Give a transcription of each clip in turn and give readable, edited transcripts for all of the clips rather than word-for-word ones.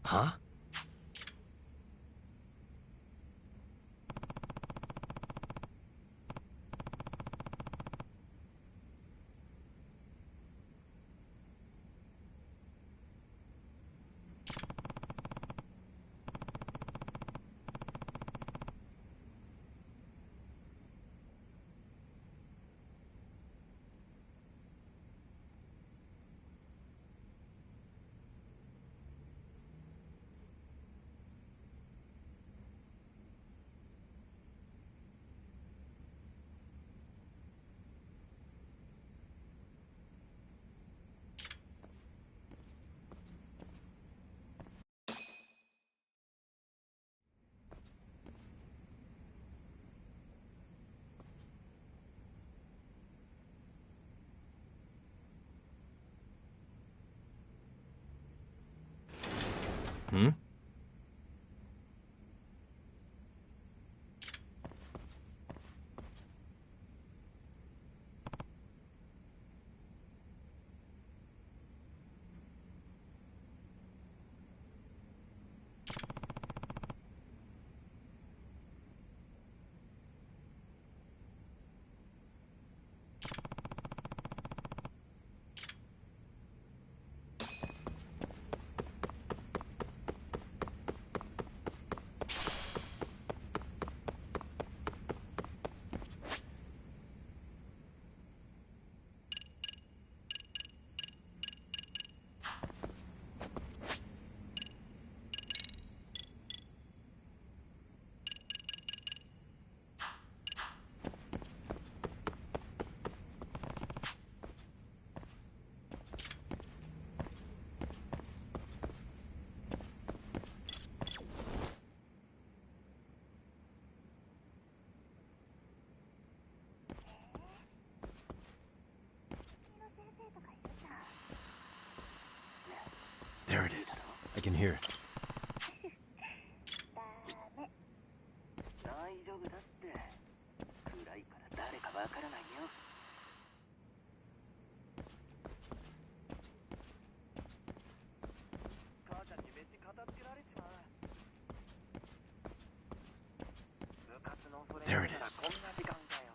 Huh? Hmm? There it is. I can hear it. 大丈夫だって。暗いから誰かわからないよ。母ちゃんに飯片付けられちまう。部活のそれならこんな時間かよ。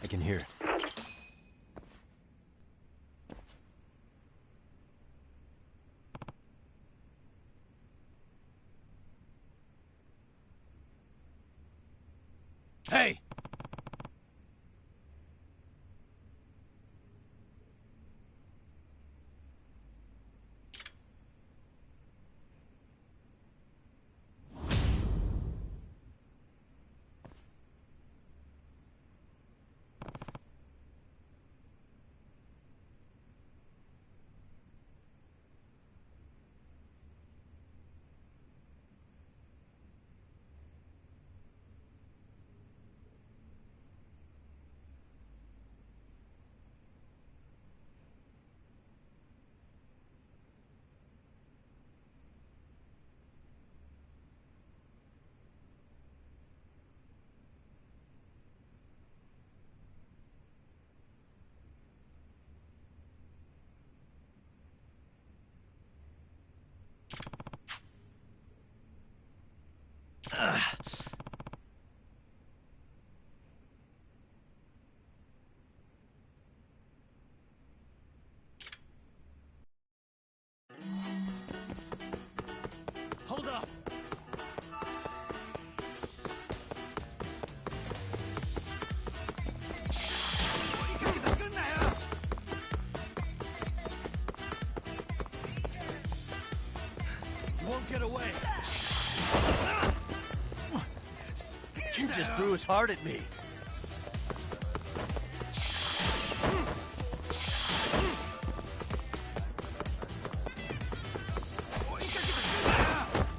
I can hear it. Hey! Hold up! You won't get away. He just threw his heart at me.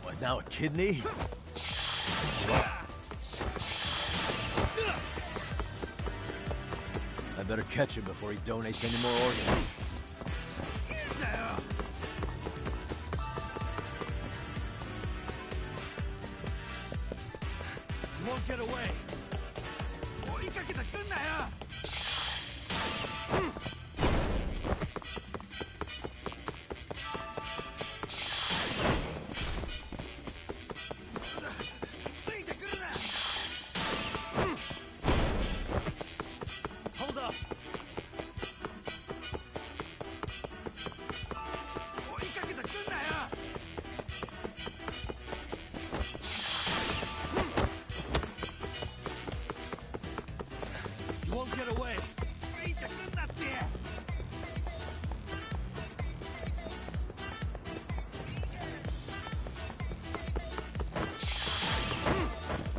What, now a kidney? I better catch him before he donates any more organs. won't get away. 追いかけてくんなよ。ついてくるな。Hold up. 追いかけてくんなよ。You won't get away. ついてくんなって。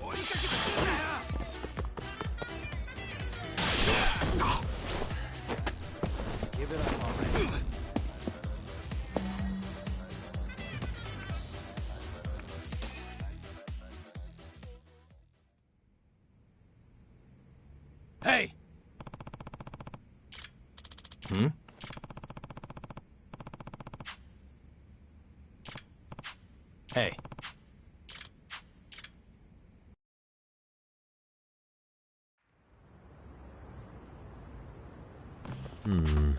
追いかけてくんなよ。Give it up already. Hey! Hmm? Hey. Hmm.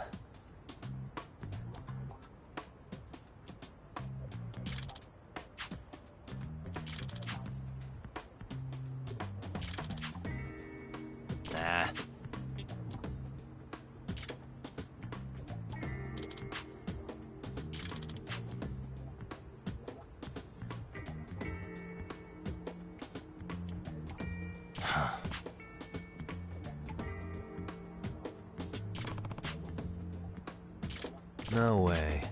Nah. No way.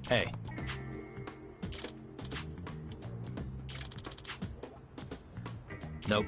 Hey. Nope.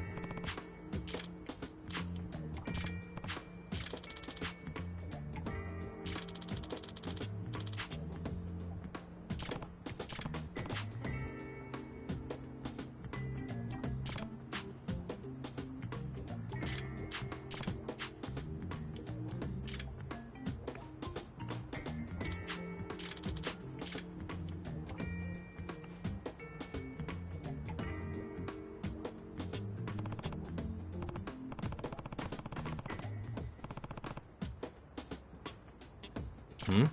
Hmm?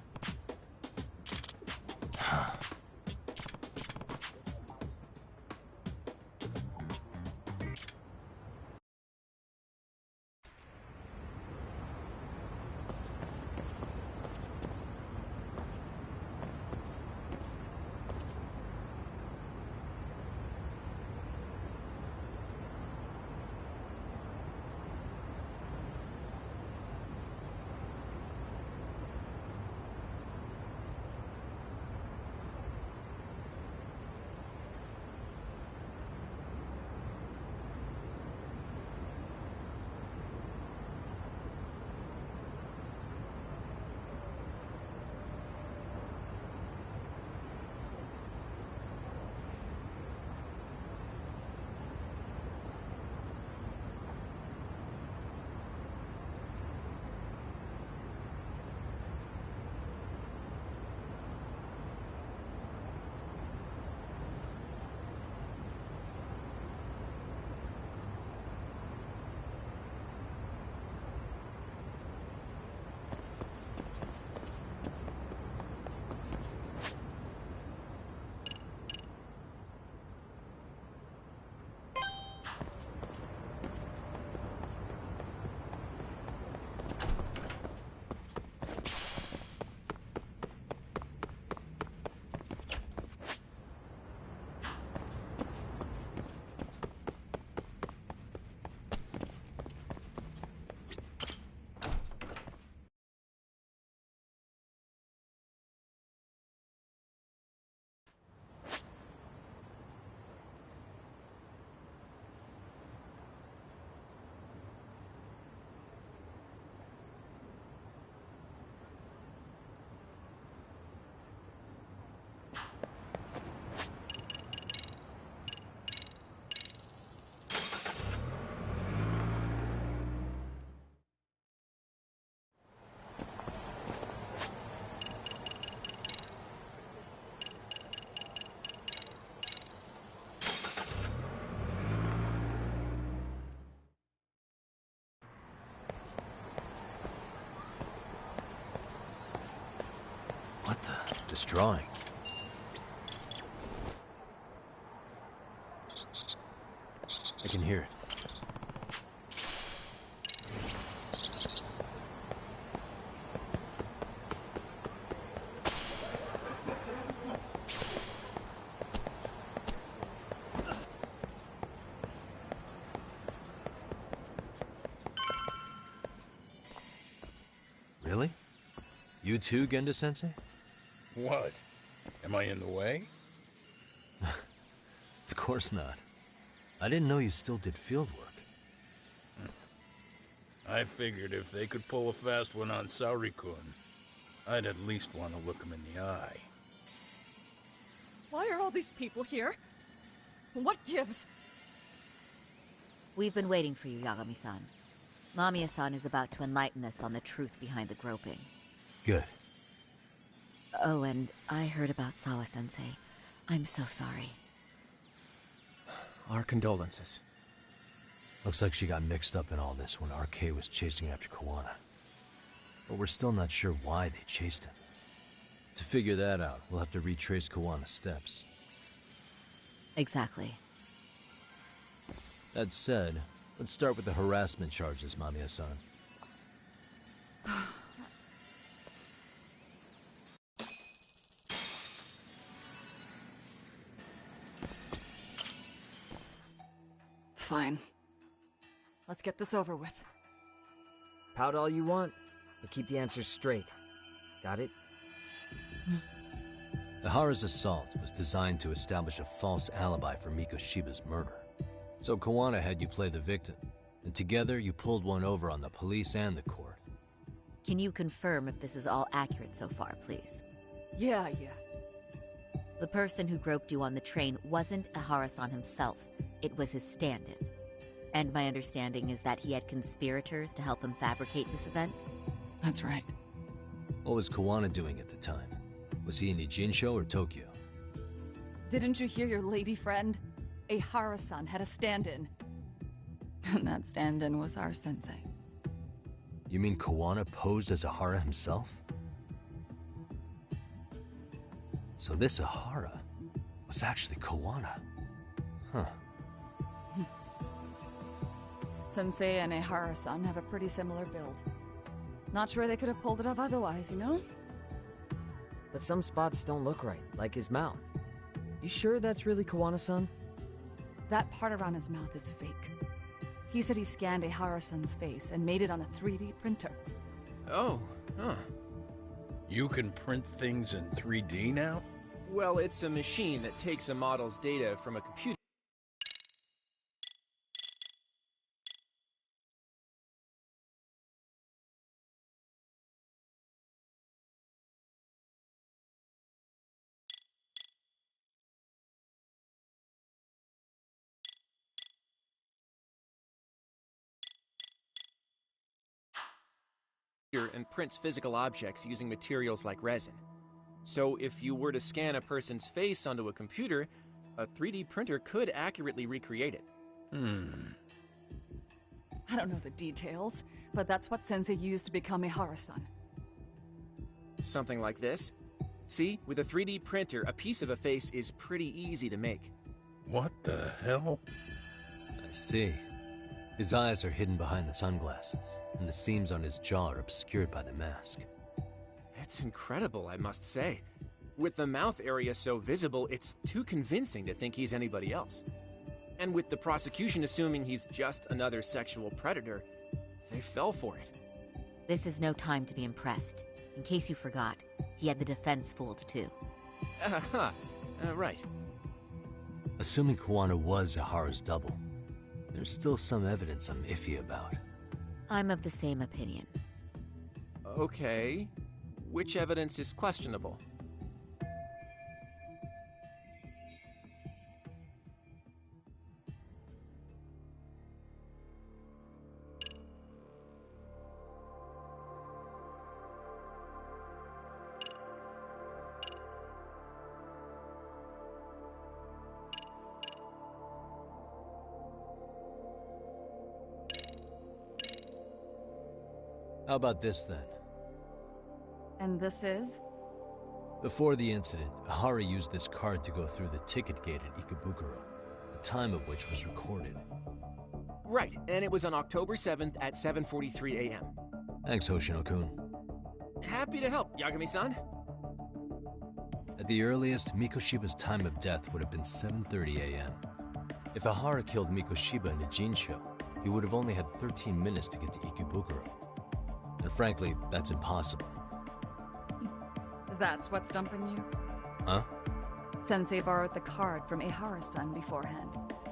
this drawing. I can hear it. Really? You too, Gendo-sensei? What? Am I in the way? Of course not. I didn't know you still did field work. I figured if they could pull a fast one on Saori-kun, I'd at least want to look him in the eye. Why are all these people here? What gives? We've been waiting for you, Yagami-san. Mamiya-san is about to enlighten us on the truth behind the groping. Good. Oh, and I heard about Sawa-sensei. I'm so sorry. Our condolences. Looks like she got mixed up in all this when RK was chasing after Kawana. But we're still not sure why they chased him. To figure that out, we'll have to retrace Kawana's steps. Exactly. That said, let's start with the harassment charges, Mamiya-san. Fine. Let's get this over with. Pout all you want, but keep the answers straight. Got it? Ihara's assault was designed to establish a false alibi for Mikoshiba's murder. So Kawana had you play the victim, and together you pulled one over on the police and the court. Can you confirm if this is all accurate so far, please? Yeah. The person who groped you on the train wasn't Ihara-san himself. It was his stand-in. And my understanding is that he had conspirators to help him fabricate this event? That's right. What was Kawana doing at the time? Was he in Ijinsho or Tokyo? Didn't you hear your lady friend? Ihara-san had a stand-in. And that stand-in was our sensei. You mean Kawana posed as Ihara himself? So this Ihara was actually Kawana. Huh. Sensei and Ihara-san have a pretty similar build. Not sure they could have pulled it off otherwise, you know? But some spots don't look right, like his mouth. You sure that's really Kawana-san? That part around his mouth is fake. He said he scanned Ihara-san's face and made it on a 3D printer. Oh, huh. You can print things in 3D now? Well, it's a machine that takes a model's data from a computer. And prints physical objects using materials like resin. So if you were to scan a person's face onto a computer, a 3D printer could accurately recreate it. I don't know the details, but that's what Sensei used to become Ihara-san. Something like this. See, with a 3D printer, a piece of a face is pretty easy to make. What the hell? I see. His eyes are hidden behind the sunglasses, and the seams on his jaw are obscured by the mask. It's incredible, I must say. With the mouth area so visible, it's too convincing to think he's anybody else. And with the prosecution assuming he's just another sexual predator, they fell for it. This is no time to be impressed. In case you forgot, he had the defense fooled too. Right. Assuming Kawana was Ihara's double, there's still some evidence I'm iffy about. I'm of the same opinion. Okay. Which evidence is questionable? How about this then? And this is? Before the incident, Ahara used this card to go through the ticket gate at Ikebukuro, the time of which was recorded. Right, and it was on October 7th at 7:43 a.m. Thanks, Hoshino-kun. Happy to help, Yagami-san. At the earliest, Mikoshiba's time of death would have been 7:30 a.m. If Ahara killed Mikoshiba in a Jinsho, he would have only had 13 minutes to get to Ikebukuro. And frankly, that's impossible. That's what's stumping you? Huh? Sensei borrowed the card from Ehara-san beforehand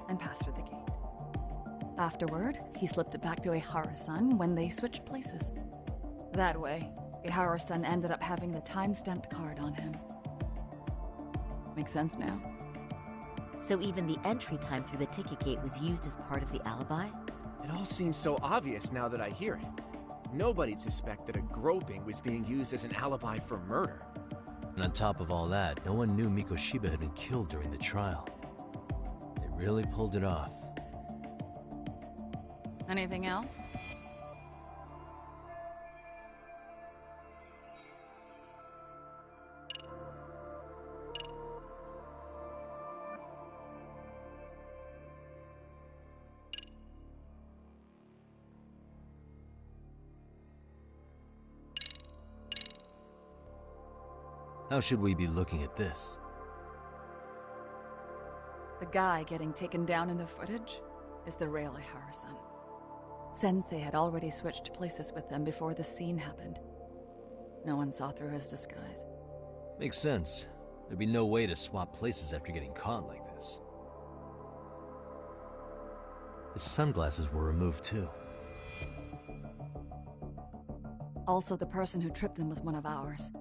and passed through the gate. Afterward, he slipped it back to Ehara-san when they switched places. That way, Ehara-san ended up having the time-stamped card on him. Makes sense now. So even the entry time through the ticket gate was used as part of the alibi? It all seems so obvious now that I hear it. Nobody'd suspect that a groping was being used as an alibi for murder. And on top of all that, no one knew Mikoshiba had been killed during the trial. They really pulled it off. Anything else? How should we be looking at this? The guy getting taken down in the footage is the real Ehara-san. Sensei had already switched places with them before the scene happened. No one saw through his disguise. Makes sense. There'd be no way to swap places after getting caught like this. His sunglasses were removed too. Also, the person who tripped him was one of ours.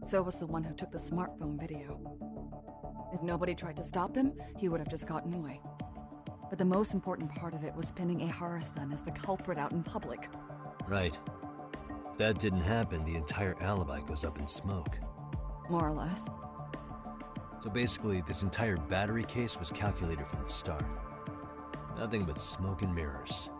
So was the one who took the smartphone video. If nobody tried to stop him, he would have just gotten away. But the most important part of it was pinning Ehara-san as the culprit out in public. Right. If that didn't happen, the entire alibi goes up in smoke. More or less. So basically, this entire battery case was calculated from the start. Nothing but smoke and mirrors.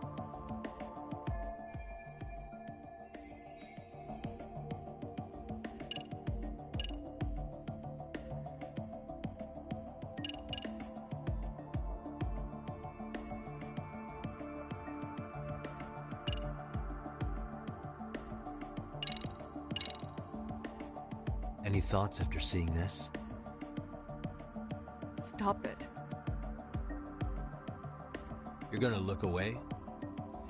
Any thoughts after seeing this? Stop it. You're gonna look away?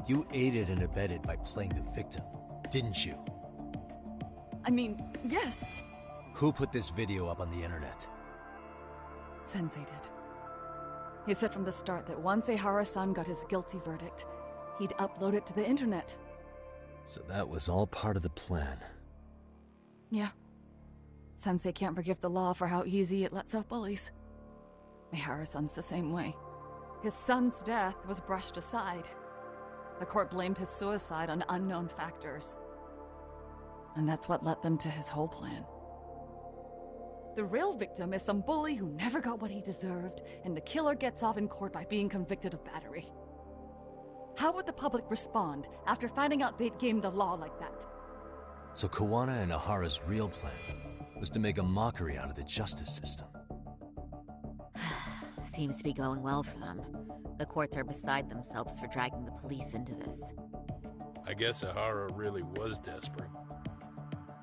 You aided and abetted by playing the victim, didn't you? I mean, yes. Who put this video up on the internet? Sensei did. He said from the start that once Ehara-san got his guilty verdict, he'd upload it to the internet. So that was all part of the plan. Yeah. Sensei can't forgive the law for how easy it lets off bullies. Ehara-san's the same way. His son's death was brushed aside. The court blamed his suicide on unknown factors. And that's what led them to his whole plan. The real victim is some bully who never got what he deserved, and the killer gets off in court by being convicted of battery. How would the public respond after finding out they'd gamed the law like that? So Kawana and Ahara's real plan was to make a mockery out of the justice system. Seems to be going well for them. The courts are beside themselves for dragging the police into this. I guess Ahara really was desperate.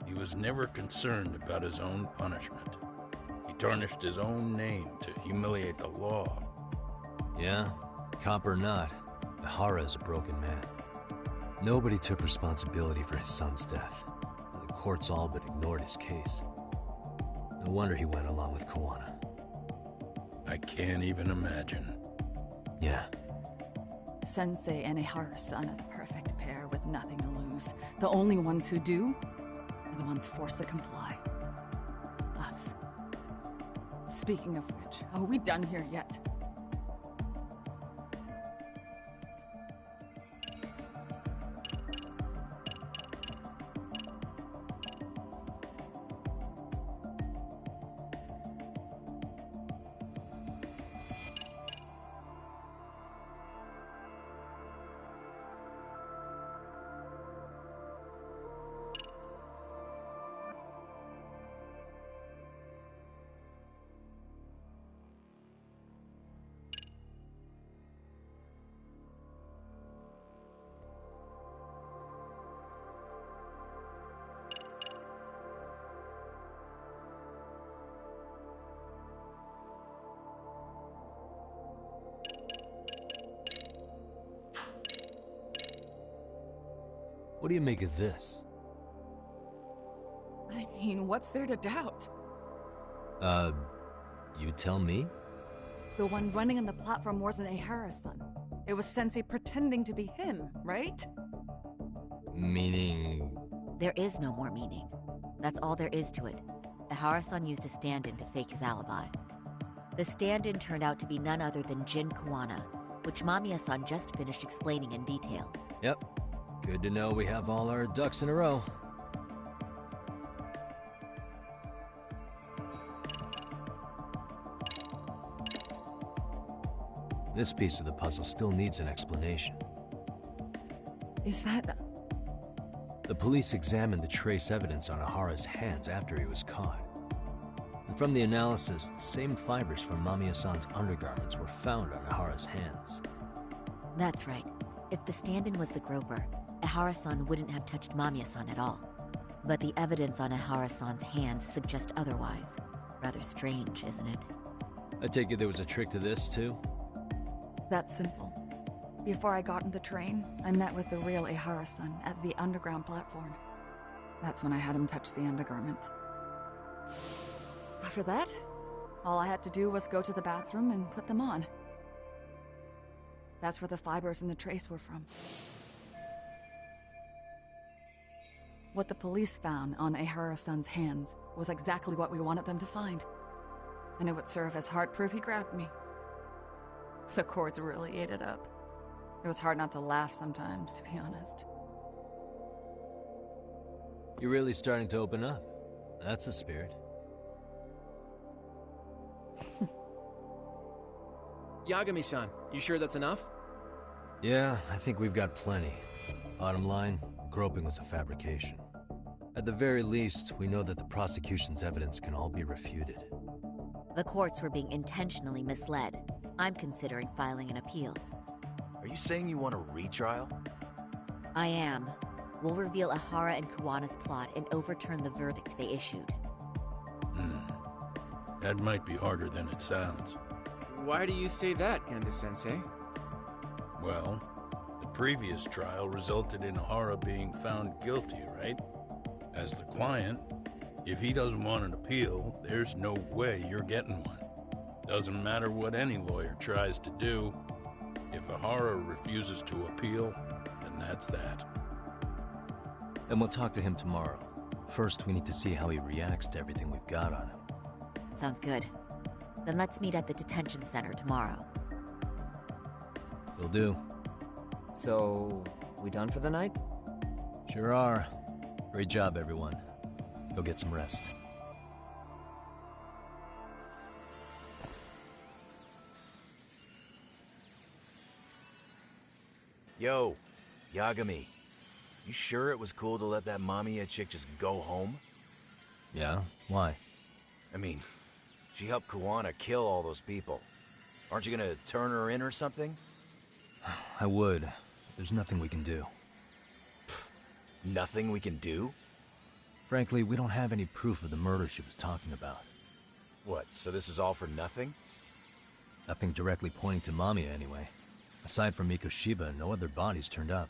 He was never concerned about his own punishment. He tarnished his own name to humiliate the law. Yeah, cop or not, Ahara is a broken man. Nobody took responsibility for his son's death. The courts all but ignored his case. No wonder he went along with Kawana. I can't even imagine. Yeah. Sensei and Ehara-san are the perfect pair with nothing to lose. The only ones who do are the ones forced to comply. Us. Speaking of which, are we done here yet? What do you make of this? I mean, what's there to doubt? You tell me? The one running on the platform wasn't Ehara-san. It was Sensei pretending to be him, right? Meaning... There is no more meaning. That's all there is to it. Ehara-san used a stand-in to fake his alibi. The stand-in turned out to be none other than Jin Kuwana, which Mamiya-san just finished explaining in detail. Yep. Good to know we have all our ducks in a row. This piece of the puzzle still needs an explanation. Is that... The police examined the trace evidence on Ehara's hands after he was caught. And from the analysis, the same fibers from Mamiya-san's undergarments were found on Ehara's hands. That's right. If the stand-in was the groper, Ehara-san wouldn't have touched Mamiya-san at all. But the evidence on Ehara-san's hands suggests otherwise. Rather strange, isn't it? I take it there was a trick to this, too? That's simple. Before I got in the train, I met with the real Ehara-san at the underground platform. That's when I had him touch the undergarment. After that, all I had to do was go to the bathroom and put them on. That's where the fibers in the trace were from. What the police found on Ehara-san's hands was exactly what we wanted them to find. And it would serve as hard proof he grabbed me. The courts really ate it up. It was hard not to laugh sometimes, to be honest. You're really starting to open up. That's the spirit. Yagami-san, you sure that's enough? Yeah, I think we've got plenty. Bottom line, groping was a fabrication. At the very least, we know that the prosecution's evidence can all be refuted. The courts were being intentionally misled. I'm considering filing an appeal. Are you saying you want a retrial? I am. We'll reveal Ehara and Kuwana's plot and overturn the verdict they issued. That might be harder than it sounds. Why do you say that, Genda-sensei? Well, the previous trial resulted in Ehara being found guilty, right? As the client, if he doesn't want an appeal, there's no way you're getting one. Doesn't matter what any lawyer tries to do. If Ehara refuses to appeal, then that's that. And we'll talk to him tomorrow. First, we need to see how he reacts to everything we've got on him. Sounds good. Then let's meet at the detention center tomorrow. Will do. So, we done for the night? Sure are. Great job, everyone. Go get some rest. Yo, Yagami. You sure it was cool to let that Mamiya chick just go home? Yeah? Why? I mean, she helped Kuwana kill all those people. Aren't you gonna turn her in or something? I would. There's nothing we can do. Nothing we can do? Frankly, we don't have any proof of the murder she was talking about. What, so this is all for nothing? Nothing directly pointing to Mamiya, anyway. Aside from Mikoshiba, no other bodies turned up.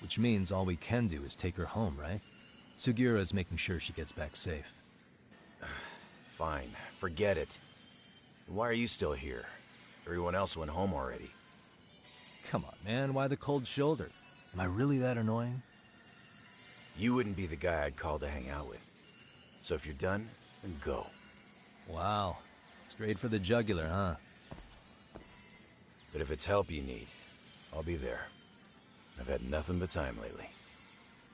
Which means all we can do is take her home, right? Sugiura is making sure she gets back safe. Fine, forget it. Why are you still here? Everyone else went home already. Come on, man, why the cold shoulder? Am I really that annoying? You wouldn't be the guy I'd call to hang out with. So if you're done, then go. Wow. Straight for the jugular, huh? But if it's help you need, I'll be there. I've had nothing but time lately.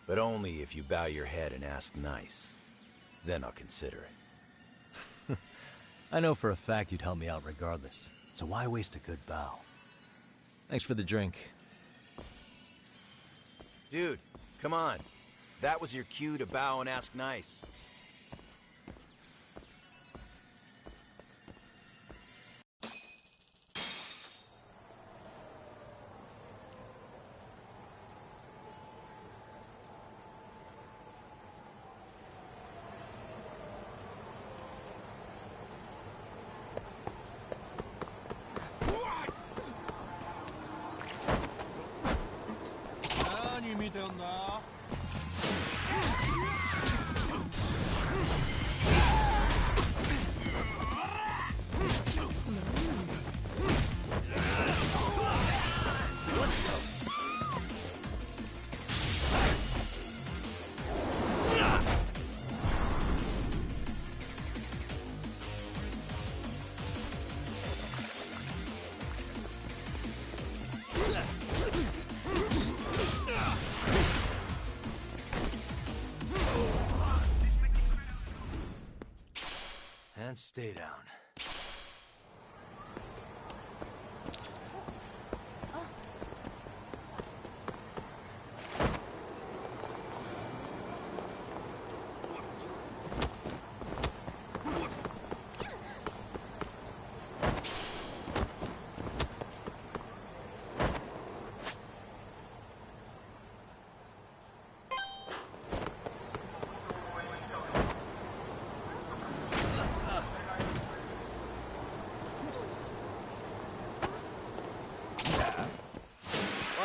But only if you bow your head and ask nice. Then I'll consider it. I know for a fact you'd help me out regardless, so why waste a good bow? Thanks for the drink. Dude, come on. That was your cue to bow and ask nice. And stay down.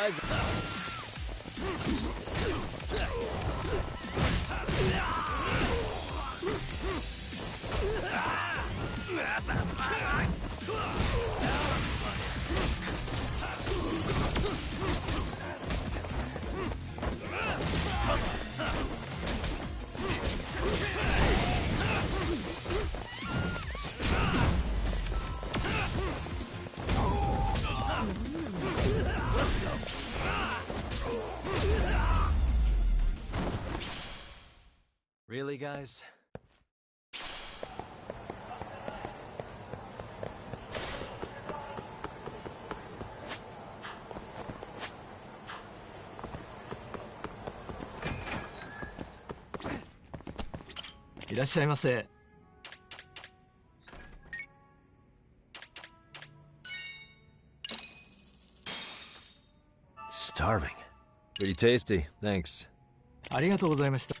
Why is Really, guys? Starving. Pretty tasty, thanks. ありがとうございました。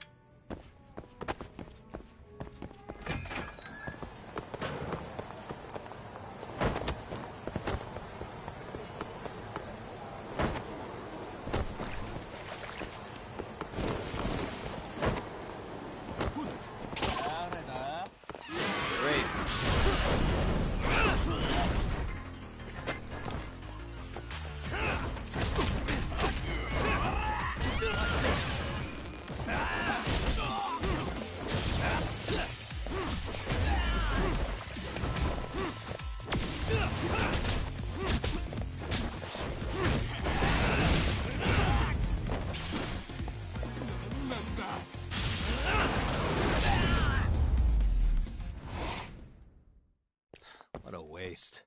What a waste.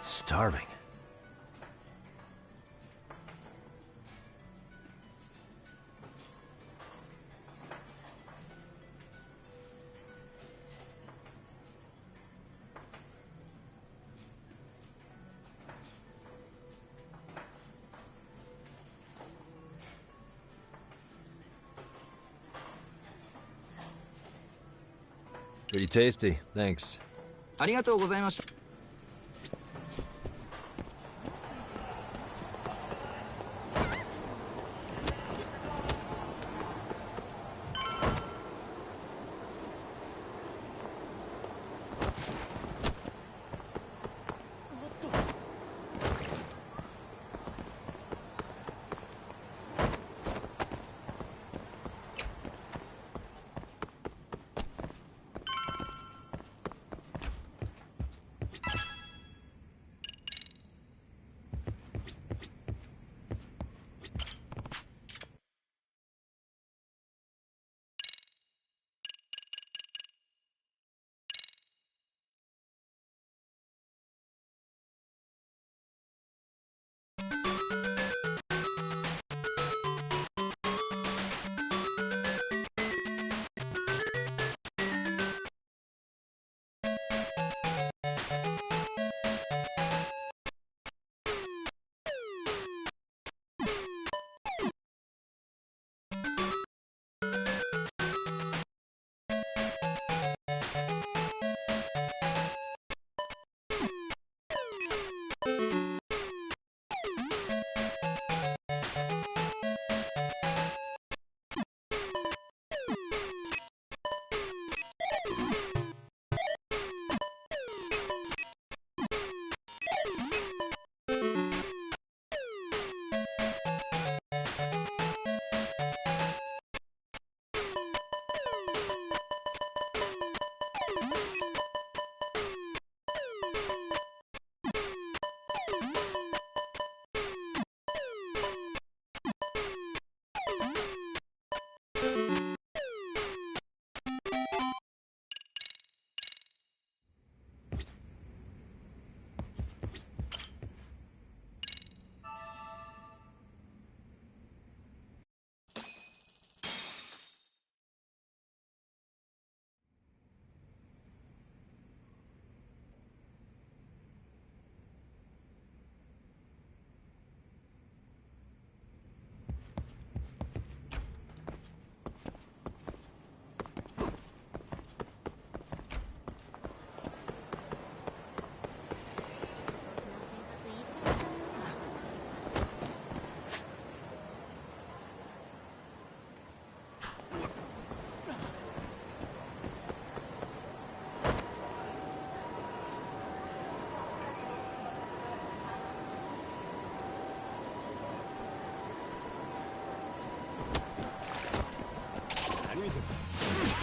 Starving. Pretty tasty, thanks. ありがとうございました。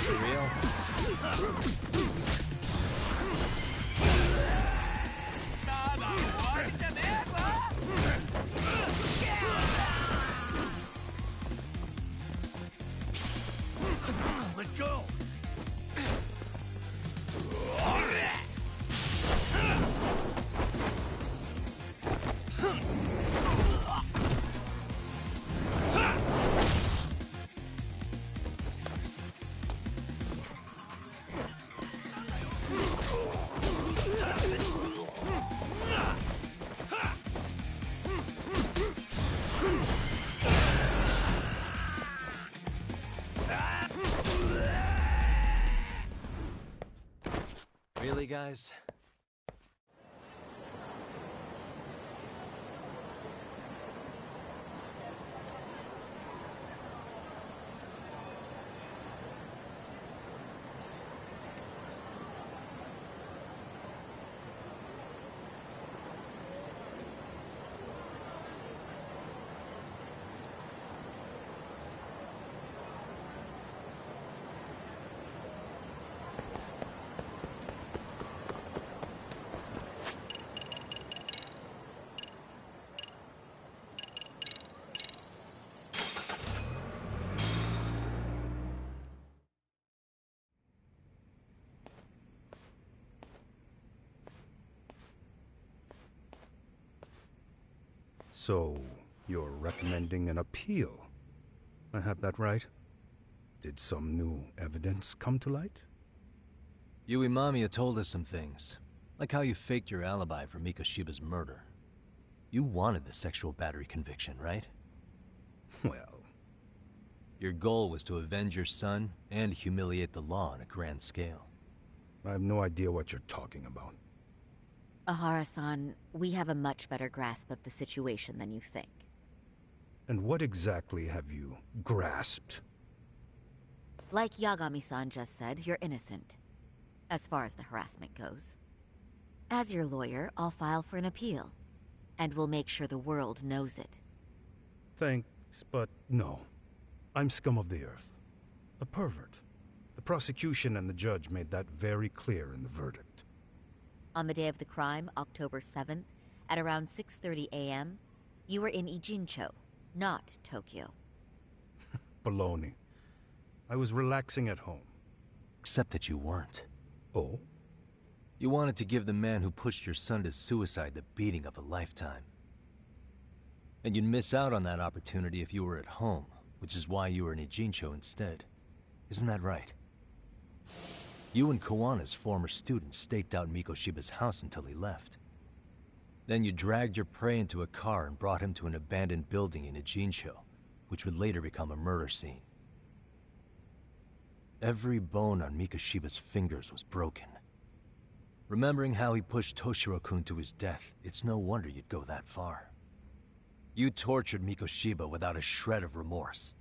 For real? Let go! Really, guys? So, you're recommending an appeal? I have that right? Did some new evidence come to light? Yui Mamiya told us some things, like how you faked your alibi for Mikoshiba's murder. You wanted the sexual battery conviction, right? Well... Your goal was to avenge your son and humiliate the law on a grand scale. I have no idea what you're talking about. Ahara-san, we have a much better grasp of the situation than you think. And what exactly have you grasped? Like Yagami-san just said, you're innocent, as far as the harassment goes. As your lawyer, I'll file for an appeal, and we'll make sure the world knows it. Thanks, but no. I'm scum of the earth. A pervert. The prosecution and the judge made that very clear in the verdict. On the day of the crime, October 7th, at around 6:30 a.m., you were in Ijincho, not Tokyo. Baloney. I was relaxing at home. Except that you weren't. Oh? You wanted to give the man who pushed your son to suicide the beating of a lifetime. And you'd miss out on that opportunity if you were at home, which is why you were in Ijincho instead. Isn't that right? You and Kawana's former student staked out Mikoshiba's house until he left. Then you dragged your prey into a car and brought him to an abandoned building in Ijincho, which would later become a murder scene. Every bone on Mikoshiba's fingers was broken. Remembering how he pushed Toshiro-kun to his death, it's no wonder you'd go that far. You tortured Mikoshiba without a shred of remorse.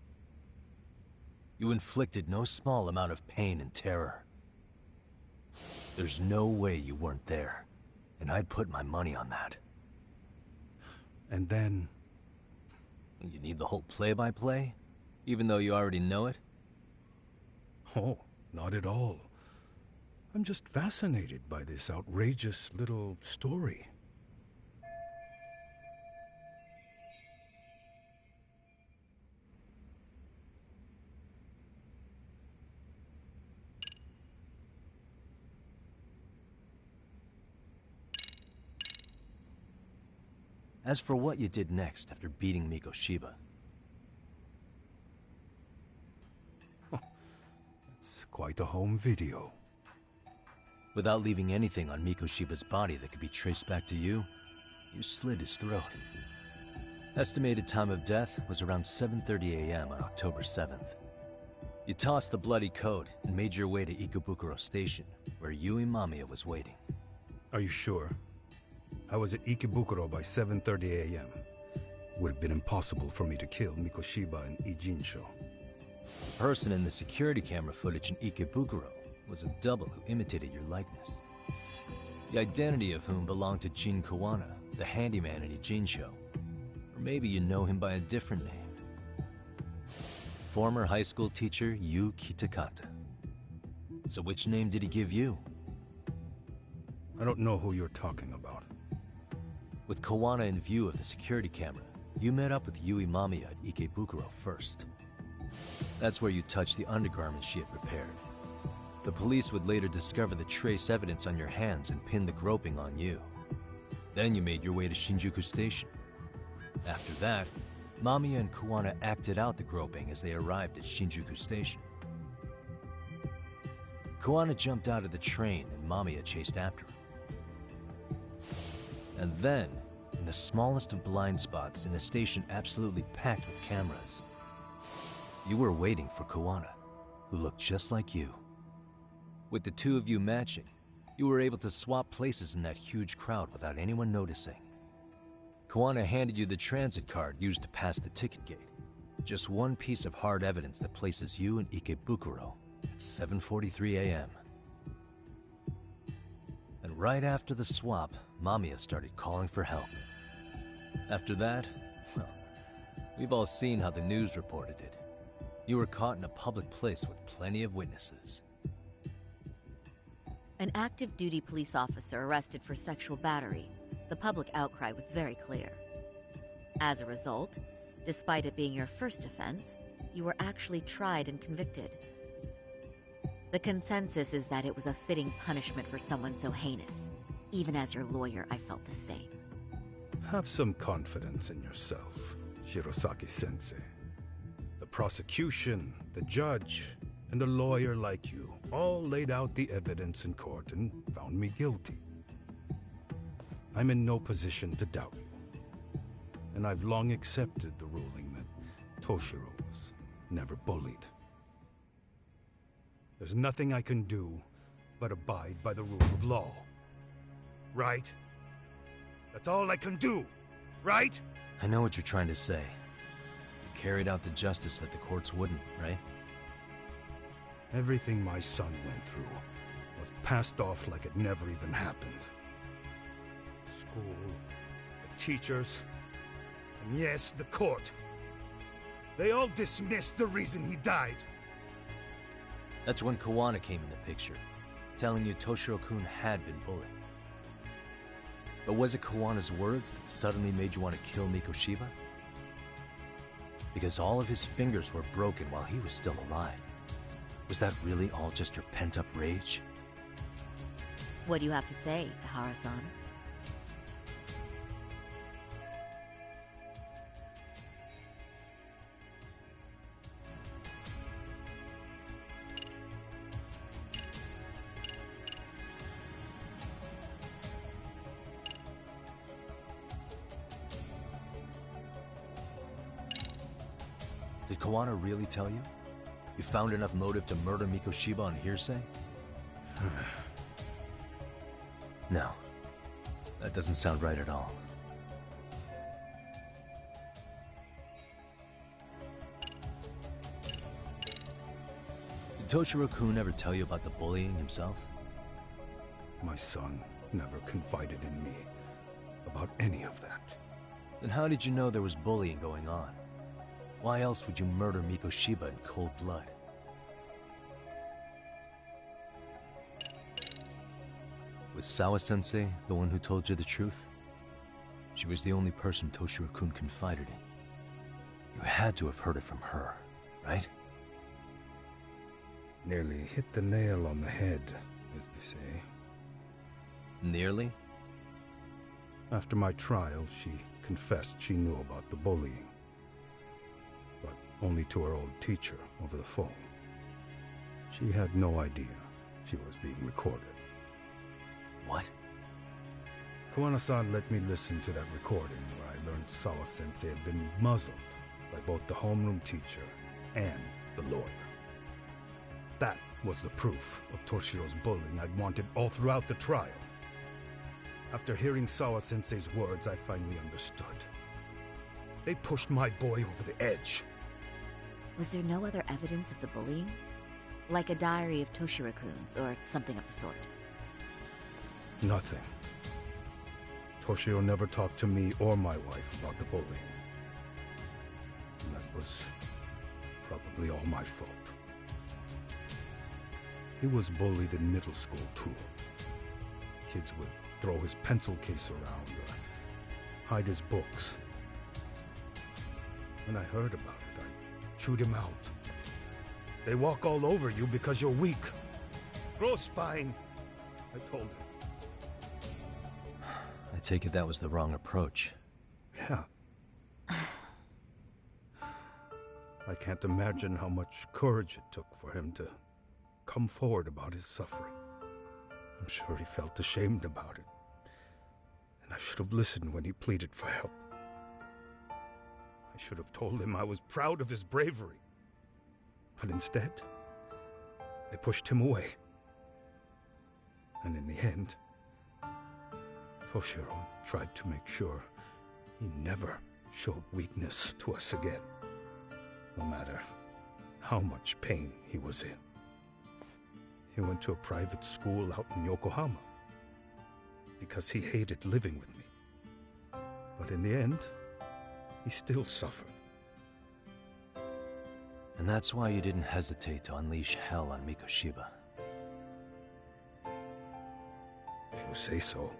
You inflicted no small amount of pain and terror. There's no way you weren't there, and I'd put my money on that. And then... You need the whole play-by-play, even though you already know it? Oh, not at all. I'm just fascinated by this outrageous little story. As for what you did next after beating Mikoshiba... It's quite a home video. Without leaving anything on Mikoshiba's body that could be traced back to you, you slit his throat. Estimated time of death was around 7:30 a.m. on October 7th. You tossed the bloody coat and made your way to Ikebukuro Station, where Yui Mamiya was waiting. Are you sure? I was at Ikebukuro by 7:30 a.m. Would have been impossible for me to kill Mikoshiba and Ijinsho. The person in the security camera footage in Ikebukuro was a double who imitated your likeness. The identity of whom belonged to Jin Kawana, the handyman in Ijinsho. Or maybe you know him by a different name. Former high school teacher Yu Kitakata. So which name did he give you? I don't know who you're talking about. With Kawana in view of the security camera, you met up with Yui Mamiya at Ikebukuro first. That's where you touched the undergarments she had prepared. The police would later discover the trace evidence on your hands and pin the groping on you. Then you made your way to Shinjuku Station. After that, Mamiya and Kawana acted out the groping as they arrived at Shinjuku Station. Kawana jumped out of the train and Mamiya chased after him. And then, in the smallest of blind spots in a station absolutely packed with cameras, you were waiting for Kawana, who looked just like you. With the two of you matching, you were able to swap places in that huge crowd without anyone noticing. Kawana handed you the transit card used to pass the ticket gate. Just one piece of hard evidence that places you in Ikebukuro at 7:43 a.m. And right after the swap, Mamiya started calling for help. After that, well, we've all seen how the news reported it. You were caught in a public place with plenty of witnesses. An active duty police officer arrested for sexual battery. The public outcry was very clear. As a result, despite it being your first offense, you were actually tried and convicted. The consensus is that it was a fitting punishment for someone so heinous. Even as your lawyer, I felt the same. Have some confidence in yourself, Shirosaki-sensei. The prosecution, the judge, and a lawyer like you all laid out the evidence in court and found me guilty. I'm in no position to doubt you. And I've long accepted the ruling that Toshiro was never bullied. There's nothing I can do but abide by the rule of law. Right? That's all I can do, right? I know what you're trying to say. You carried out the justice that the courts wouldn't, right? Everything my son went through was passed off like it never even happened. School, the teachers, and yes, the court. They all dismissed the reason he died. That's when Kawana came in the picture, telling you Toshiro-kun had been bullied. But was it Kawana's words that suddenly made you want to kill Mikoshiba? Because all of his fingers were broken while he was still alive. Was that really all just your pent-up rage? What do you have to say, Ihara-san? Did Kawana really tell you? You found enough motive to murder Mikoshiba on hearsay? No. That doesn't sound right at all. Did Toshiro-kun ever tell you about the bullying himself? My son never confided in me about any of that. Then how did you know there was bullying going on? Why else would you murder Mikoshiba in cold blood? Was Sawa-sensei the one who told you the truth? She was the only person Toshiro-kun confided in. You had to have heard it from her, right? Nearly hit the nail on the head, as they say. Nearly? After my trial, she confessed she knew about the bullying. But only to her old teacher over the phone. She had no idea she was being recorded. What? Kuwana-san let me listen to that recording where I learned Sawa-sensei had been muzzled by both the homeroom teacher and the lawyer. That was the proof of Toshiro's bullying I'd wanted all throughout the trial. After hearing Sawa-sensei's words, I finally understood. They pushed my boy over the edge. Was there no other evidence of the bullying? Like a diary of Toshiro-kun's or something of the sort? Nothing. Toshiro never talked to me or my wife about the bullying. And that was probably all my fault. He was bullied in middle school, too. Kids would throw his pencil case around or hide his books. When I heard about it, I chewed him out. They walk all over you because you're weak. Grow spine, I told him. I take it that was the wrong approach. Yeah. I can't imagine how much courage it took for him to come forward about his suffering. I'm sure he felt ashamed about it. And I should have listened when he pleaded for help. I should have told him I was proud of his bravery. But instead, I pushed him away. And in the end, Toshiro tried to make sure he never showed weakness to us again, no matter how much pain he was in. He went to a private school out in Yokohama because he hated living with me. But in the end, he still suffered. And that's why you didn't hesitate to unleash hell on Mikoshiba. If you say so.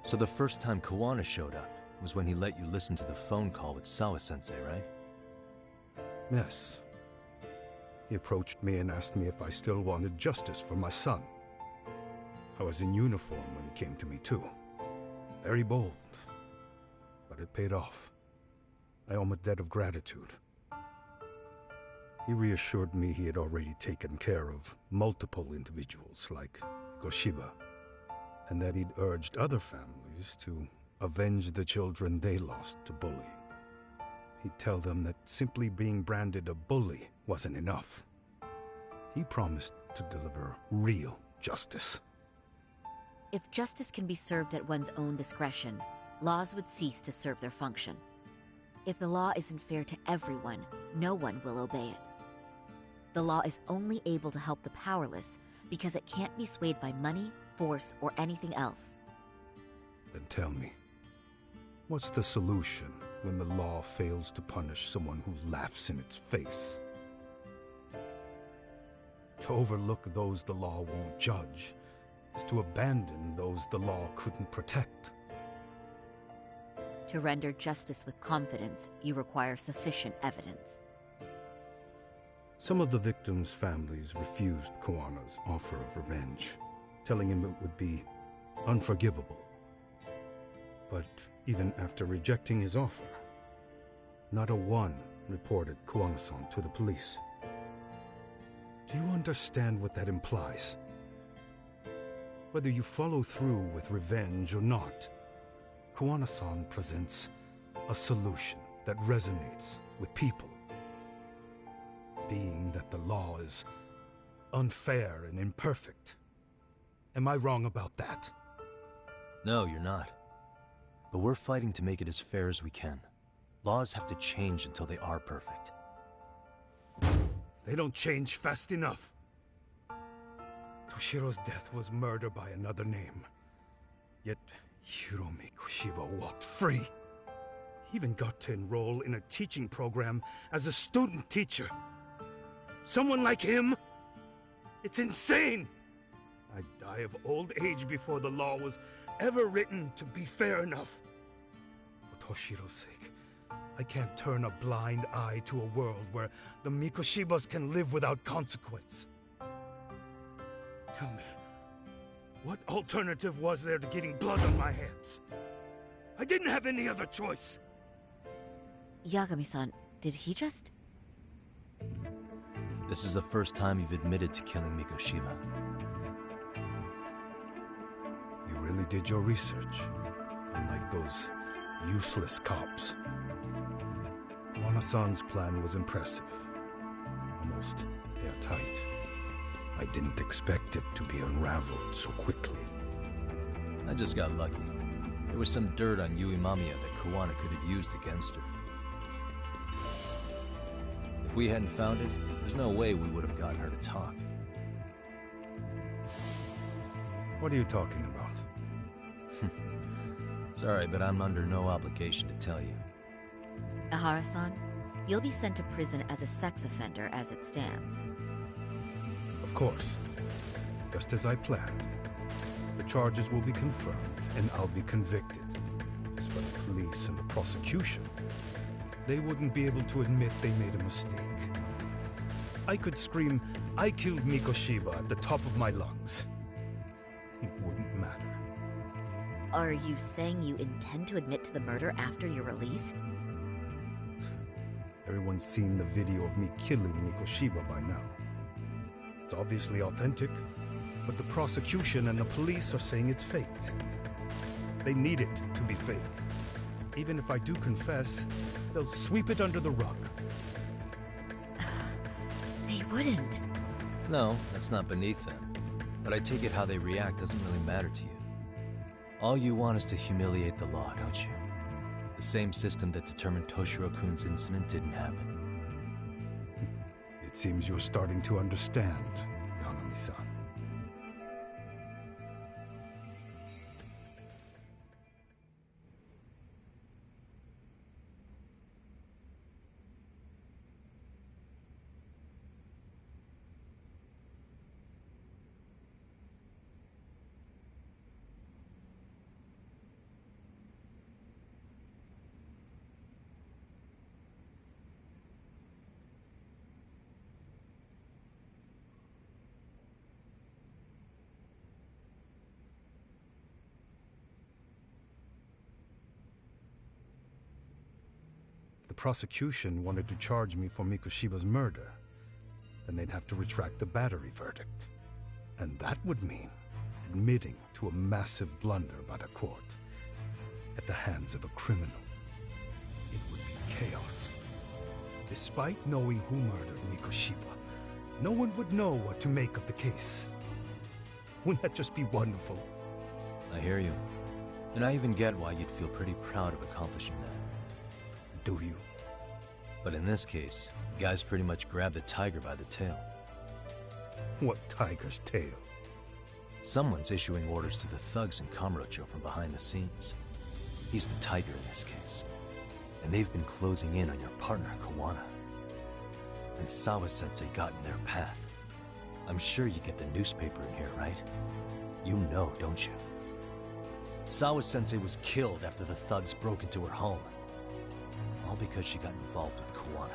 So the first time Kuwana showed up was when he let you listen to the phone call with Sawa-sensei, right? Yes. He approached me and asked me if I still wanted justice for my son. I was in uniform when he came to me too. Very bold. But it paid off. I owe him a debt of gratitude. He reassured me he had already taken care of multiple individuals like Goshiba, and that he'd urged other families to avenge the children they lost to bullying. He'd tell them that simply being branded a bully wasn't enough. He promised to deliver real justice. If justice can be served at one's own discretion, laws would cease to serve their function. If the law isn't fair to everyone, no one will obey it. The law is only able to help the powerless because it can't be swayed by money, force, or anything else. Then tell me, what's the solution when the law fails to punish someone who laughs in its face? To overlook those the law won't judge is to abandon those the law couldn't protect. To render justice with confidence, you require sufficient evidence. Some of the victims' families refused Kuwana's offer of revenge, telling him it would be unforgivable. But even after rejecting his offer, not a one reported Kuwana-san to the police. Do you understand what that implies? Whether you follow through with revenge or not, Kuwana-san presents a solution that resonates with people. Being that the law is unfair and imperfect. Am I wrong about that? No, you're not. But we're fighting to make it as fair as we can. Laws have to change until they are perfect. They don't change fast enough. Toshiro's death was murder by another name. Yet Hiromi Kushiba walked free. He even got to enroll in a teaching program as a student teacher. Someone like him It's insane! I'd die of old age before the law was ever written to be fair enough. For Toshiro's sake, I can't turn a blind eye to a world where the Mikoshibas can live without consequence. Tell me, what alternative was there to getting blood on my hands? I didn't have any other choice. Yagami-san, did he just... This is the first time you've admitted to killing Mikoshiba. You really did your research, unlike those useless cops. Wana-san's plan was impressive, almost airtight. I didn't expect it to be unraveled so quickly. I just got lucky. There was some dirt on Yui Mamiya that Kawana could have used against her. If we hadn't found it, there's no way we would have gotten her to talk. What are you talking about? Sorry, but I'm under no obligation to tell you. Ehara-san, you'll be sent to prison as a sex offender as it stands. Of course. Just as I planned. The charges will be confirmed, and I'll be convicted. As for the police and the prosecution, they wouldn't be able to admit they made a mistake. I could scream, "I killed Mikoshiba" at the top of my lungs. It wouldn't matter. Are you saying you intend to admit to the murder after you're released? Everyone's seen the video of me killing Mikoshiba by now. It's obviously authentic, but the prosecution and the police are saying it's fake. They need it to be fake. Even if I do confess, they'll sweep it under the rug. They wouldn't. No, that's not beneath them. But I take it how they react doesn't really matter to you. All you want is to humiliate the law, don't you? The same system that determined Toshiro-kun's incident didn't happen. It seems you're starting to understand, Yagami-san. The prosecution wanted to charge me for Mikoshiba's murder, then they'd have to retract the battery verdict. And that would mean admitting to a massive blunder by the court at the hands of a criminal. It would be chaos. Despite knowing who murdered Mikoshiba, no one would know what to make of the case. Wouldn't that just be wonderful? I hear you. And I even get why you'd feel pretty proud of accomplishing that. Do you? But in this case, the guy's pretty much grabbed the tiger by the tail. What tiger's tail? Someone's issuing orders to the thugs in Kamurocho from behind the scenes. He's the tiger in this case. And they've been closing in on your partner, Kawana. And Sawa-sensei got in their path. I'm sure you get the newspaper in here, right? You know, don't you? Sawa-sensei was killed after the thugs broke into her home. All because she got involved with Kawana.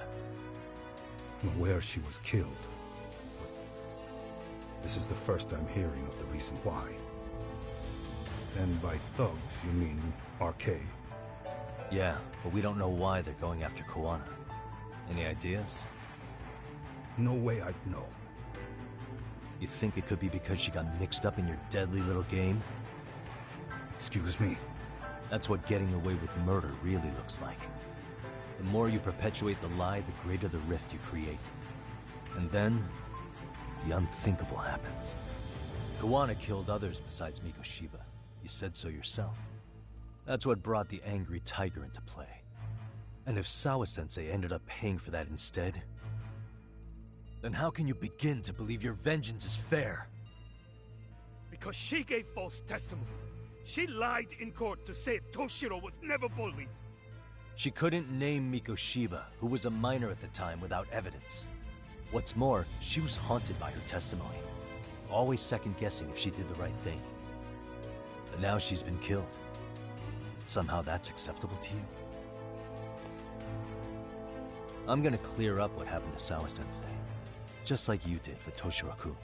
I'm aware she was killed. This is the first I'm hearing of the reason why. And by thugs, you mean RK? Yeah, but we don't know why they're going after Kawana. Any ideas? No way I'd know. You think it could be because she got mixed up in your deadly little game? Excuse me? That's what getting away with murder really looks like. The more you perpetuate the lie, the greater the rift you create. And then, the unthinkable happens. Kawana killed others besides Mikoshiba. You said so yourself. That's what brought the angry tiger into play. And if Sawa-sensei ended up paying for that instead, then how can you begin to believe your vengeance is fair? Because she gave false testimony. She lied in court to say Toshiro was never bullied. She couldn't name Mikoshiba, who was a minor at the time, without evidence. What's more, she was haunted by her testimony. always second-guessing if she did the right thing. But now she's been killed. Somehow that's acceptable to you? I'm gonna clear up what happened to Sawa-sensei, just like you did for Toshiro-kun.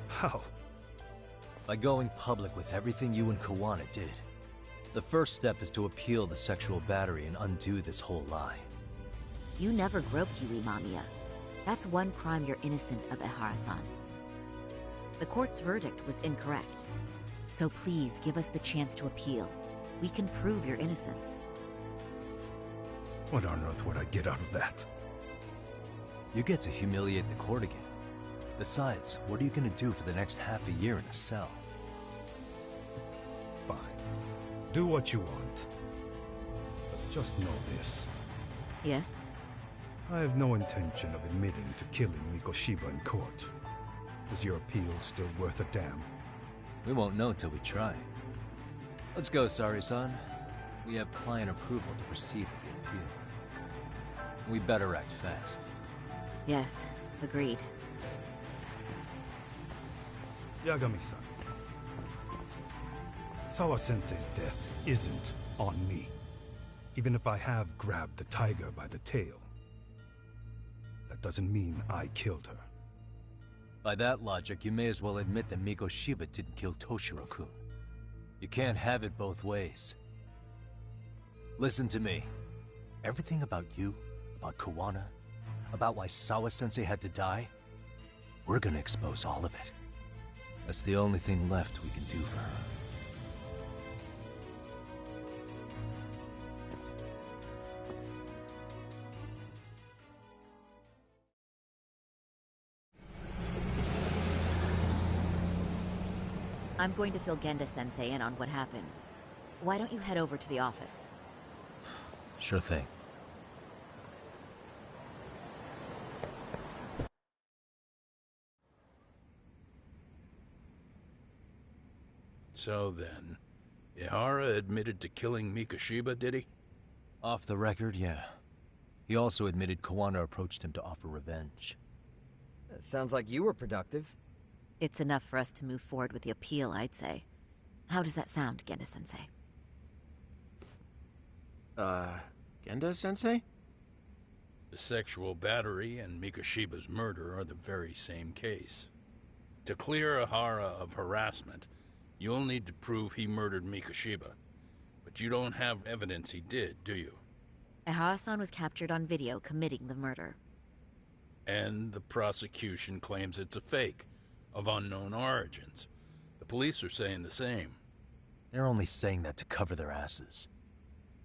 How? By going public with everything you and Kawana did. The first step is to appeal the sexual battery and undo this whole lie. You never groped Yui Mamiya. That's one crime you're innocent of, Ehara-san. The court's verdict was incorrect. So please give us the chance to appeal. We can prove your innocence. What on earth would I get out of that? You get to humiliate the court again. Besides, what are you gonna do for the next half a year in a cell? Fine. Do what you want. But just know this. Yes? I have no intention of admitting to killing Mikoshiba in court. Is your appeal still worth a damn? We won't know till we try. Let's go, Sari-san. We have client approval to proceed with the appeal. We better act fast. Yes, agreed. Yagami-san. Sawa-sensei's death isn't on me. Even if I have grabbed the tiger by the tail. That doesn't mean I killed her. By that logic, you may as well admit that Mikoshiba didn't kill Toshiro-kun. You can't have it both ways. Listen to me. Everything about you, about Kawana, about why Sawa-sensei had to die, we're gonna expose all of it. That's the only thing left we can do for her. I'm going to fill Genda-sensei in on what happened. Why don't you head over to the office? Sure thing. So then, Ehara admitted to killing Mikoshiba, did he? Off the record, yeah. He also admitted Kawana approached him to offer revenge. That sounds like you were productive. It's enough for us to move forward with the appeal, I'd say. How does that sound, Genda-sensei? Genda-sensei? The sexual battery and Mikoshiba's murder are the very same case. To clear Ehara of harassment, you'll need to prove he murdered Mikoshiba. But you don't have evidence he did, do you? Ehara-san was captured on video committing the murder. And the prosecution claims it's a fake, of unknown origins. The police are saying the same. They're only saying that to cover their asses.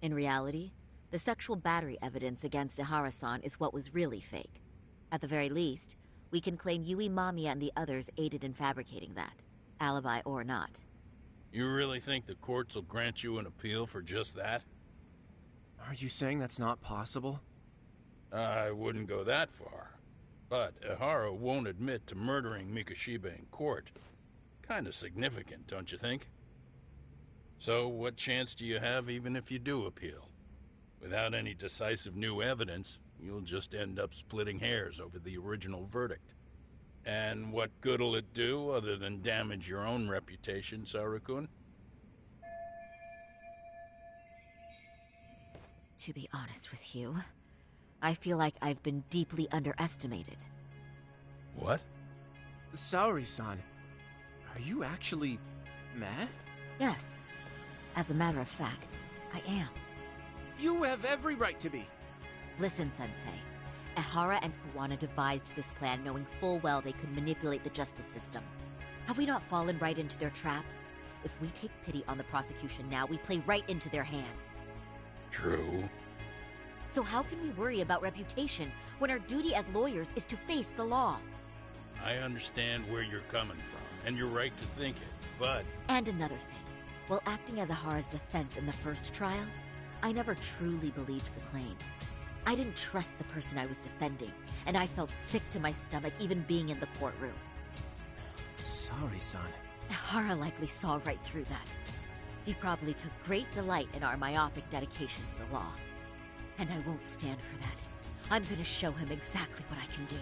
In reality, the sexual battery evidence against Ehara-san is what was really fake. At the very least, we can claim Yui Mamiya and the others aided in fabricating that, alibi or not. You really think the courts will grant you an appeal for just that? Are you saying that's not possible? I wouldn't go that far. But Ehara won't admit to murdering Mikoshiba in court. Kinda significant, don't you think? So what chance do you have even if you do appeal? Without any decisive new evidence, you'll just end up splitting hairs over the original verdict. And what good'll it do other than damage your own reputation, Saru-kun? To be honest with you, I feel like I've been deeply underestimated. What? Saori-san, are you actually mad? Yes. As a matter of fact, I am. You have every right to be. Listen, Sensei. Ehara and Kawana devised this plan knowing full well they could manipulate the justice system. Have we not fallen right into their trap? If we take pity on the prosecution now, we play right into their hand. True. So how can we worry about reputation when our duty as lawyers is to face the law? I understand where you're coming from, and you're right to think it, but... And another thing. While acting as Ehara's defense in the first trial, I never truly believed the claim. I didn't trust the person I was defending, and I felt sick to my stomach even being in the courtroom. Saori-san. Ehara likely saw right through that. He probably took great delight in our myopic dedication to the law. And I won't stand for that. I'm gonna show him exactly what I can do.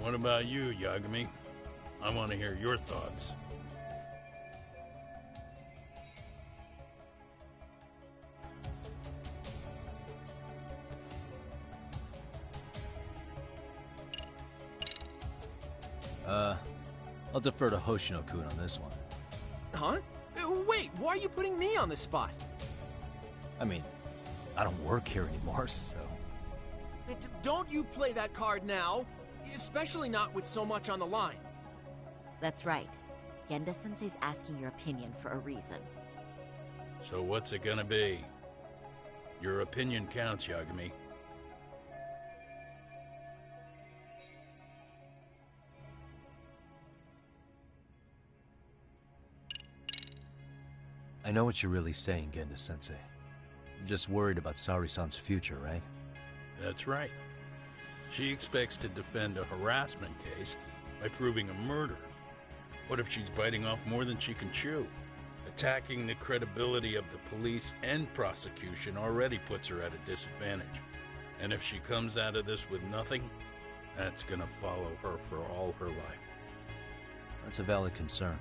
What about you, Yagami? I want to hear your thoughts. I'll defer to Hoshino-kun on this one. Huh? Wait, why are you putting me on the spot? I mean, I don't work here anymore, so... Don't you play that card now, especially not with so much on the line. That's right. Genda-sensei's asking your opinion for a reason. So what's it gonna be? Your opinion counts, Yagami. I know what you're really saying, Genda-sensei. You're just worried about Sari-san's future, right? That's right. She expects to defend a harassment case by proving a murder. What if she's biting off more than she can chew? Attacking the credibility of the police and prosecution already puts her at a disadvantage. And if she comes out of this with nothing, that's gonna follow her for all her life. That's a valid concern.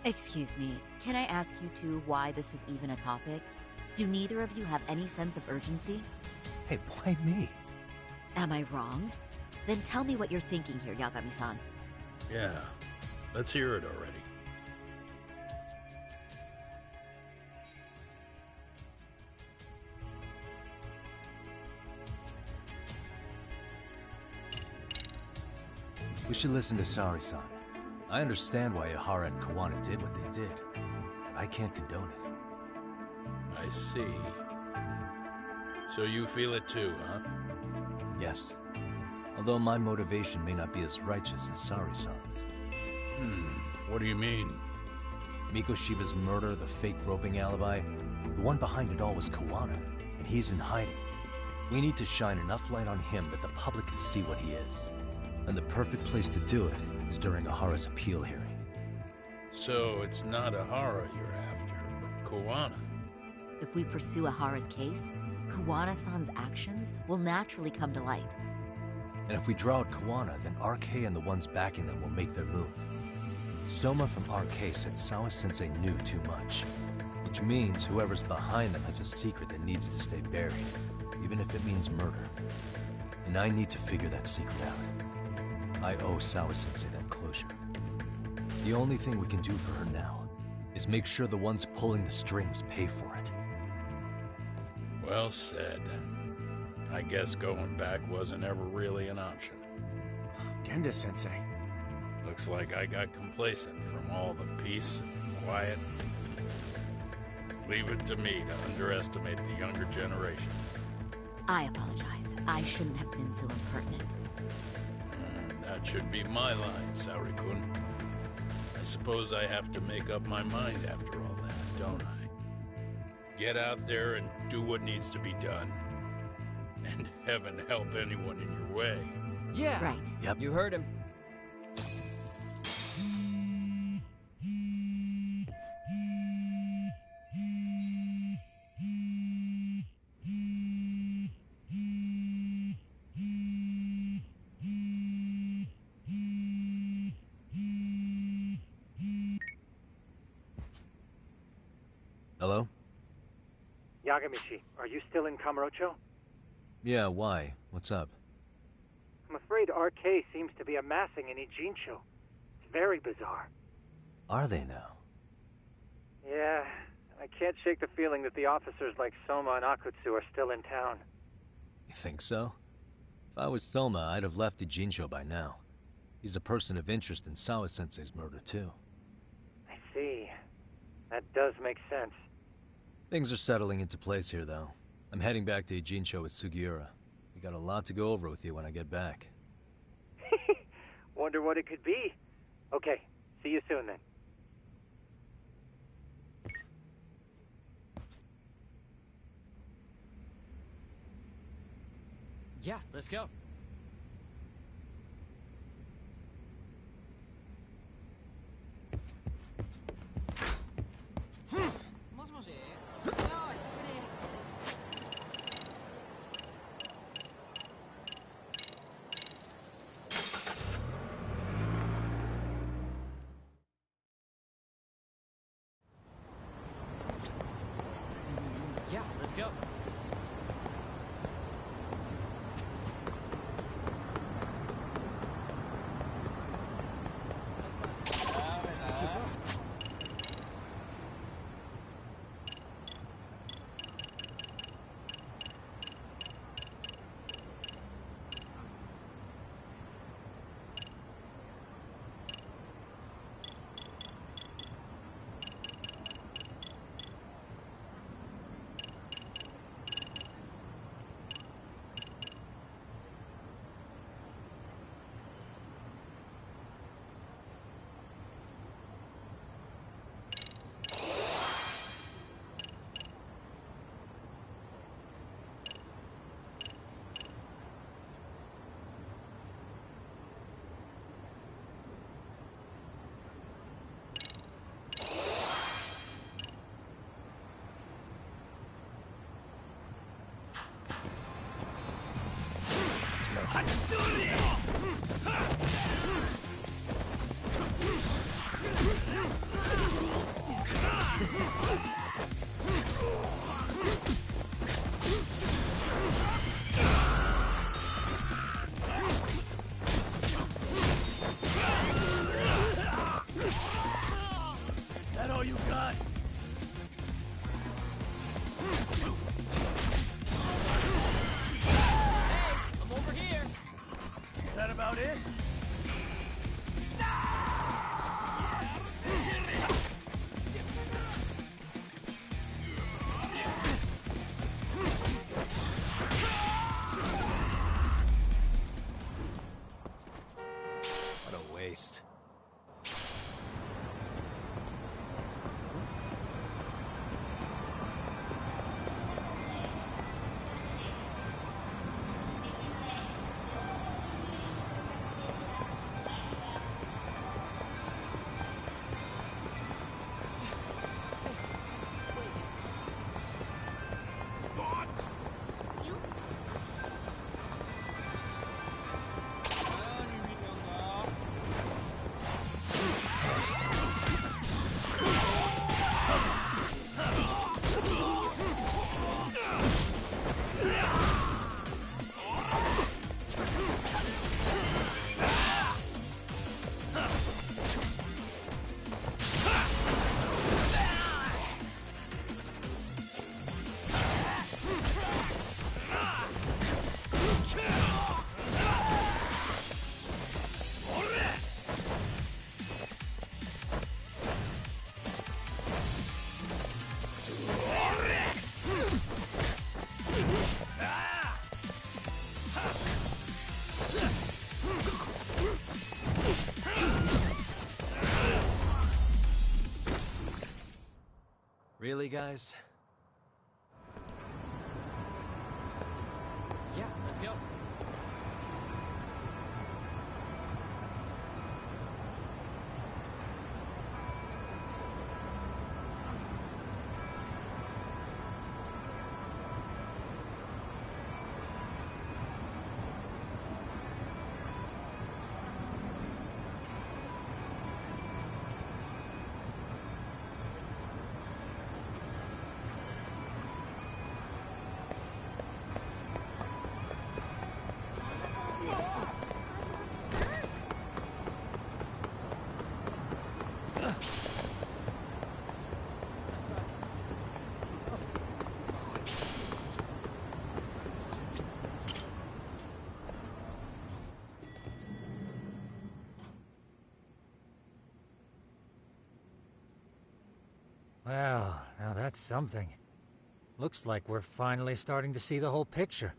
Excuse me, can I ask you two why this is even a topic? Do neither of you have any sense of urgency? Hey, why me? Am I wrong? Then tell me what you're thinking here, Yagami-san. Yeah, let's hear it already. We should listen to Sari-san. I understand why Ihara and Kawana did what they did, but I can't condone it. I see. So you feel it too, huh? Yes. Although my motivation may not be as righteous as Sari-san's. What do you mean? Mikoshiba's murder, the fake groping alibi, the one behind it all was Kawana, and he's in hiding. We need to shine enough light on him that the public can see what he is. And the perfect place to do it is during Ihara's appeal hearing. So it's not Ihara you're after, but Kawana. If we pursue Ihara's case, Kawana-san's actions will naturally come to light. And if we draw out Kawana, then RK and the ones backing them will make their move. Soma from RK said Sawa-sensei knew too much, which means whoever's behind them has a secret that needs to stay buried, even if it means murder. And I need to figure that secret out. I owe Sawa-sensei that closure. The only thing we can do for her now is make sure the ones pulling the strings pay for it. Well said. I guess going back wasn't ever really an option. Genda-sensei. Looks like I got complacent from all the peace and quiet. Leave it to me to underestimate the younger generation. I apologize. I shouldn't have been so impertinent. That should be my line, Saori-kun. I suppose I have to make up my mind after all that, don't I? Get out there and do what needs to be done. And heaven help anyone in your way. Yeah. Right. Yep. You heard him. Hello? Yagamishi, are you still in Kamurocho? Yeah, why? What's up? I'm afraid RK seems to be amassing in Ijincho. It's very bizarre. Are they now? Yeah, I can't shake the feeling that the officers like Soma and Akutsu are still in town. You think so? If I was Soma, I'd have left Ijincho by now. He's a person of interest in Sawa-sensei's murder, too. I see. That does make sense. Things are settling into place here, though. I'm heading back to Ijincho with Sugiura. We got a lot to go over with you when I get back. Wonder what it could be. Okay, see you soon then. Yeah, let's go. What a waste. Really, guys? Yeah, let's go. Well, now that's something. Looks like we're finally starting to see the whole picture.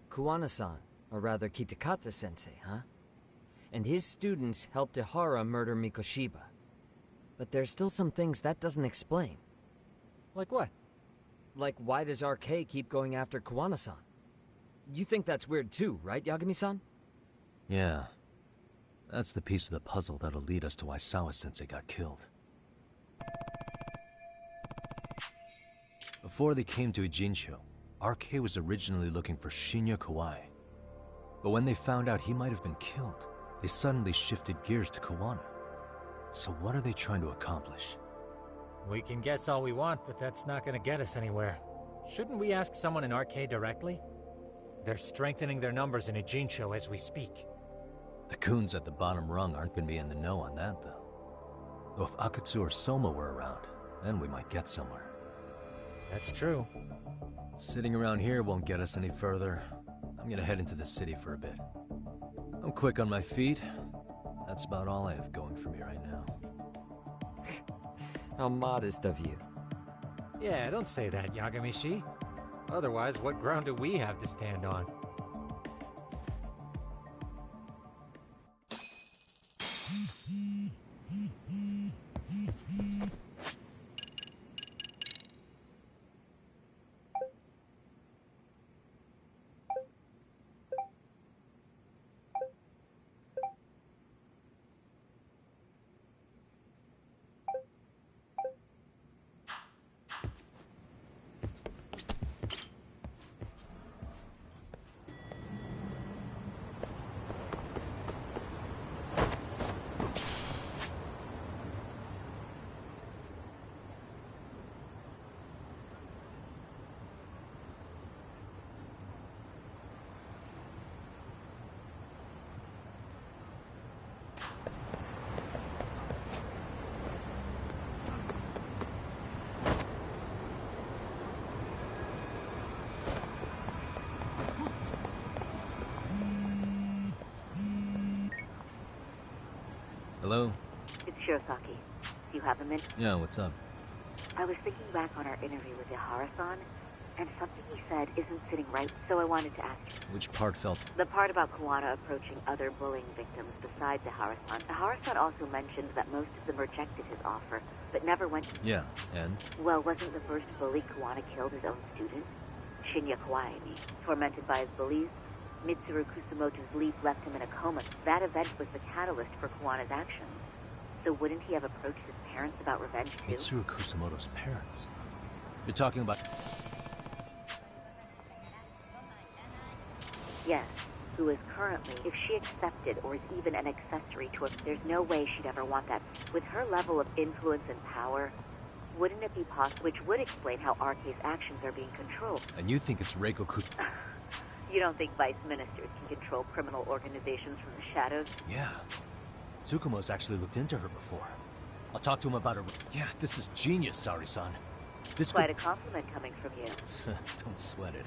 Kuwana-san, or rather Kitakata-sensei, huh? And his students helped Ihara murder Mikoshiba. But there's still some things that doesn't explain. Like what? Like, why does RK keep going after Kuwana-san? You think that's weird too, right, Yagami-san? Yeah. That's the piece of the puzzle that'll lead us to why Sawa-sensei got killed. Before they came to Ijincho, RK was originally looking for Shinya Kawai. But when they found out he might have been killed, they suddenly shifted gears to Kuwana. So what are they trying to accomplish? We can guess all we want, but that's not gonna get us anywhere. Shouldn't we ask someone in RK directly? They're strengthening their numbers in Ijincho as we speak. The goons at the bottom rung aren't gonna be in the know on that, though. Though if Akatsu or Soma were around, then we might get somewhere. That's true. Sitting around here won't get us any further. I'm gonna head into the city for a bit. I'm quick on my feet. That's about all I have going for me right now. How modest of you. Yeah, don't say that, Yagami-shi. Otherwise, what ground do we have to stand on? Hello? It's Shirosaki. Do you have a minute? Yeah, what's up? I was thinking back on our interview with Ihara-san, and something he said isn't sitting right, so I wanted to ask you. Which part felt... The part about Kuwana approaching other bullying victims besides Ahara-san. Ahara-san also mentioned that most of them rejected his offer, but never went... Yeah, and? Well, wasn't the first bully Kuwana killed his own student? Shinya Kawai, tormented by his bullies? Mitsuru Kusamoto's leap left him in a coma. That event was the catalyst for Kuwana's actions. So wouldn't he have approached his parents about revenge too? Mitsuru Kusamoto's parents? You're talking about... Yes, who is currently, if she accepted or is even an accessory to it, there's no way she'd ever want that. With her level of influence and power, wouldn't it be possible, which would explain how RK's actions are being controlled? And you think it's Reiko Kus... You don't think vice ministers can control criminal organizations from the shadows? Yeah. Tsukumo's actually looked into her before. I'll talk to him about her... Yeah, this is genius, Sari-san. This Quite a compliment coming from you. Don't sweat it.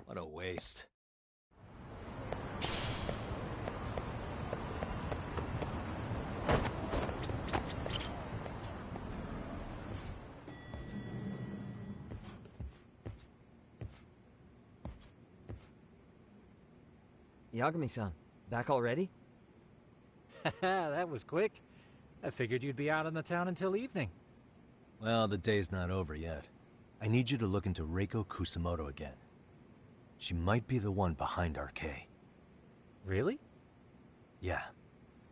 What a waste. Yagami-san, back already? That was quick. I figured you'd be out in the town until evening. Well, the day's not over yet. I need you to look into Reiko Kusamoto again. She might be the one behind RK. Really? Yeah.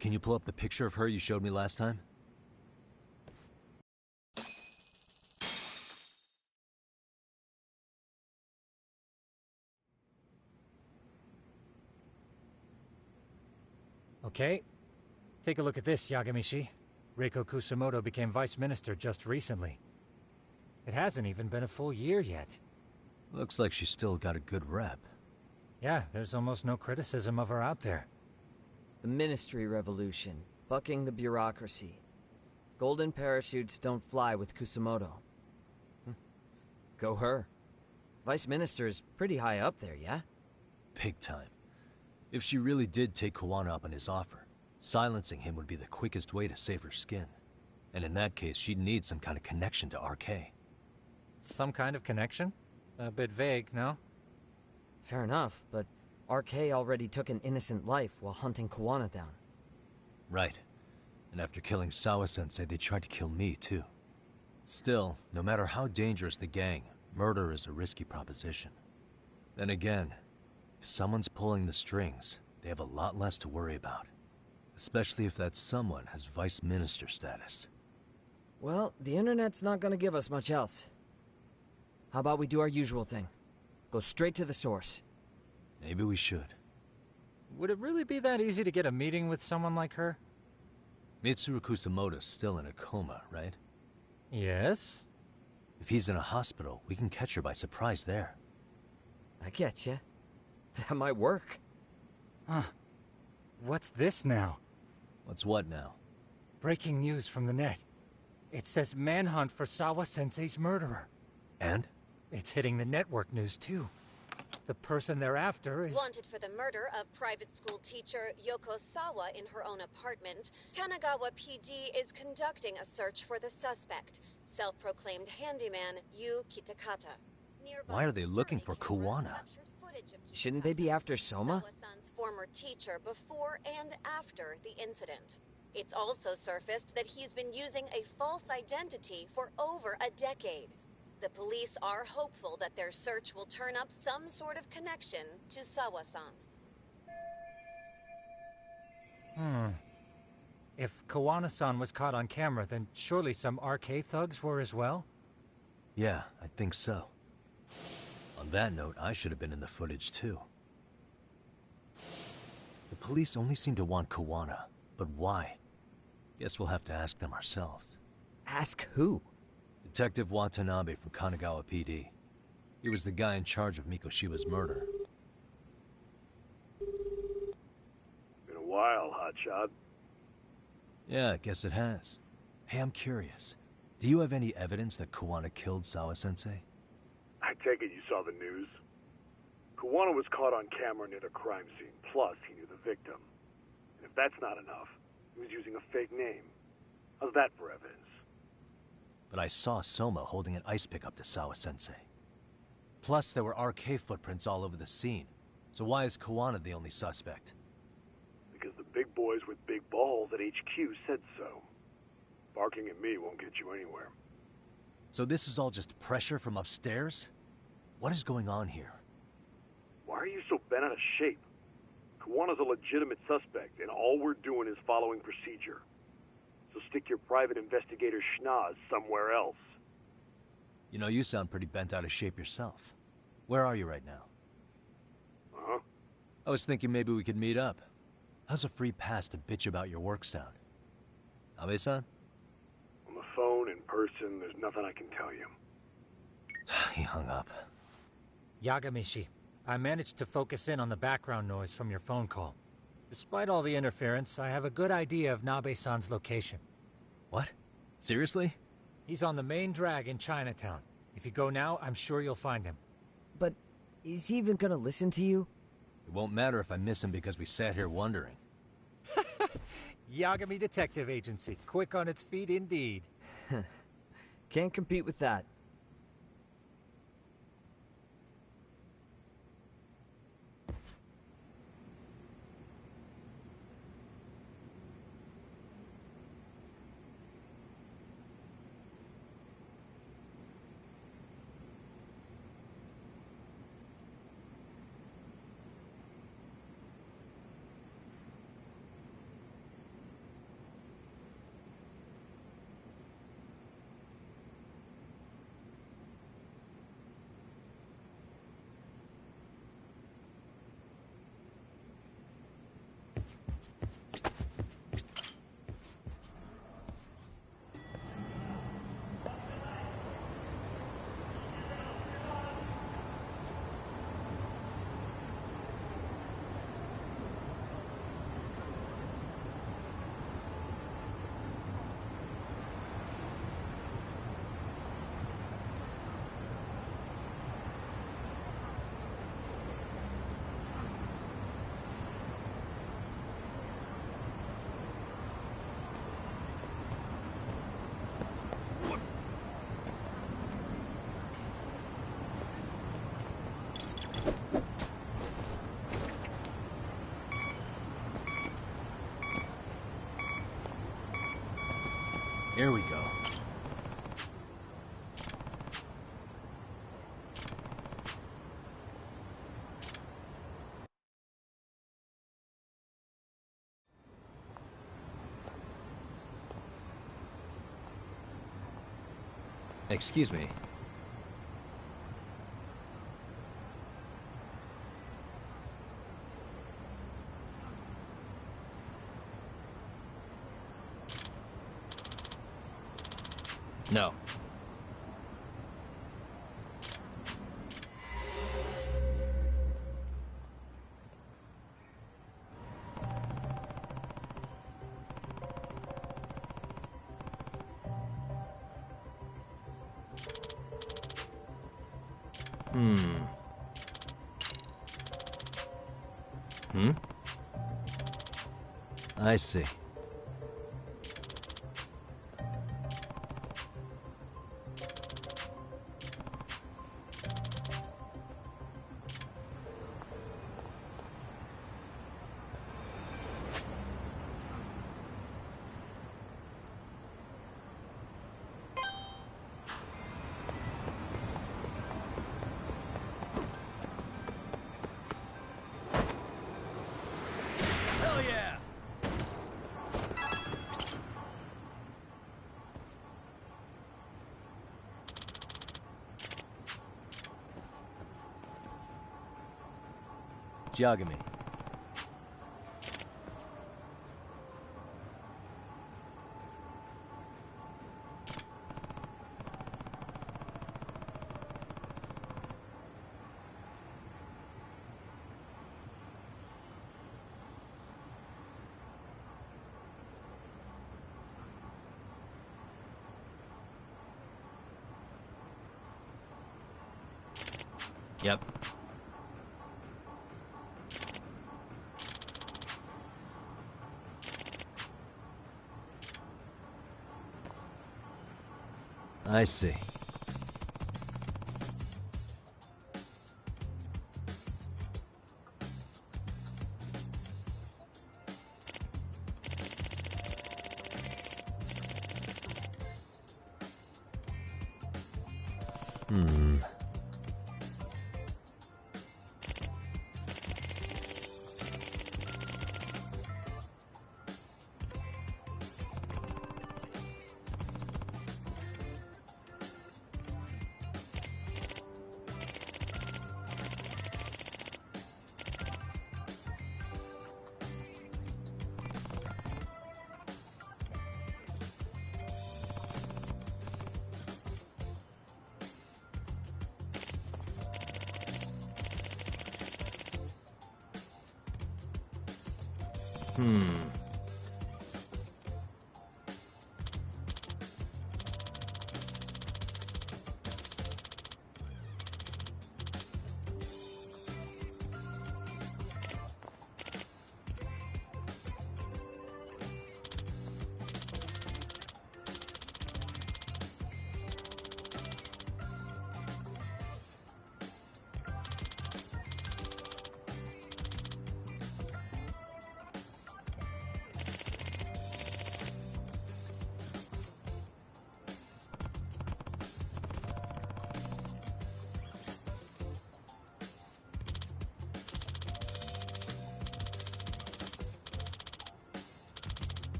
Can you pull up the picture of her you showed me last time? Okay. Take a look at this, Yagamishi. Reiko Kusamoto became vice minister just recently. It hasn't even been a full year yet. Looks like she's still got a good rep. Yeah, there's almost no criticism of her out there. The Ministry Revolution, bucking the bureaucracy. Golden parachutes don't fly with Kusamoto. Go her. Vice Minister's pretty high up there, yeah? Big time. If she really did take Kuwana up on his offer, silencing him would be the quickest way to save her skin. And in that case, she'd need some kind of connection to RK. Some kind of connection? A bit vague, no? Fair enough, but RK already took an innocent life while hunting Kuwana down. Right. And after killing Sawa-sensei, they tried to kill me, too. Still, no matter how dangerous the gang, murder is a risky proposition. Then again, if someone's pulling the strings, they have a lot less to worry about. Especially if that someone has vice minister status. Well, the internet's not gonna give us much else. How about we do our usual thing? Go straight to the source. Maybe we should. Would it really be that easy to get a meeting with someone like her? Mitsuru Kusamoto's still in a coma, right? Yes? If he's in a hospital, we can catch her by surprise there. I get ya. That might work. Huh. What's this now? What's what now? Breaking news from the net. It says manhunt for Sawa-sensei's murderer. And? It's hitting the network news, too. The person they're after is... Wanted for the murder of private school teacher Yoko Sawa in her own apartment, Kanagawa PD is conducting a search for the suspect, self-proclaimed handyman Yu Kitakata. Why are they looking for Kuwana? Shouldn't they be after Soma? Sawa-san's former teacher before and after the incident. It's also surfaced that he's been using a false identity for over a decade. The police are hopeful that their search will turn up some sort of connection to Sawa-san. If Kawana-san was caught on camera, then surely some RK thugs were as well? Yeah, I think so. On that note, I should have been in the footage too. The police only seem to want Kawana, but why? Guess we'll have to ask them ourselves. Ask who? Detective Watanabe from Kanagawa PD. He was the guy in charge of Mikoshiba's murder. Been a while, Hotshot. Yeah, I guess it has. Hey, I'm curious. Do you have any evidence that Kawana killed Sawa-sensei? I take it you saw the news. Kawana was caught on camera near the crime scene, plus he knew the victim. And if that's not enough, he was using a fake name. How's that for evidence? But I saw Soma holding an ice pick up to Sawa-sensei. Plus, there were RK footprints all over the scene. So why is Kawana the only suspect? Because the big boys with big balls at HQ said so. Barking at me won't get you anywhere. So this is all just pressure from upstairs? What is going on here? Why are you so bent out of shape? Kawana's a legitimate suspect, and all we're doing is following procedure. So stick your private investigator schnoz somewhere else. You know, you sound pretty bent out of shape yourself. Where are you right now? Uh-huh. I was thinking maybe we could meet up. How's a free pass to bitch about your work sound? Abe-san? On the phone, in person, there's nothing I can tell you. He hung up. Yagamishi, I managed to focus in on the background noise from your phone call. Despite all the interference, I have a good idea of Nabe-san's location. What? Seriously? He's on the main drag in Chinatown. If you go now, I'm sure you'll find him. But is he even gonna listen to you? It won't matter if I miss him because we sat here wondering. Yagami Detective Agency. Quick on its feet indeed. Can't compete with that. Here we go. Excuse me. No. I see. It's Yagami. Yep. I see. Hmm.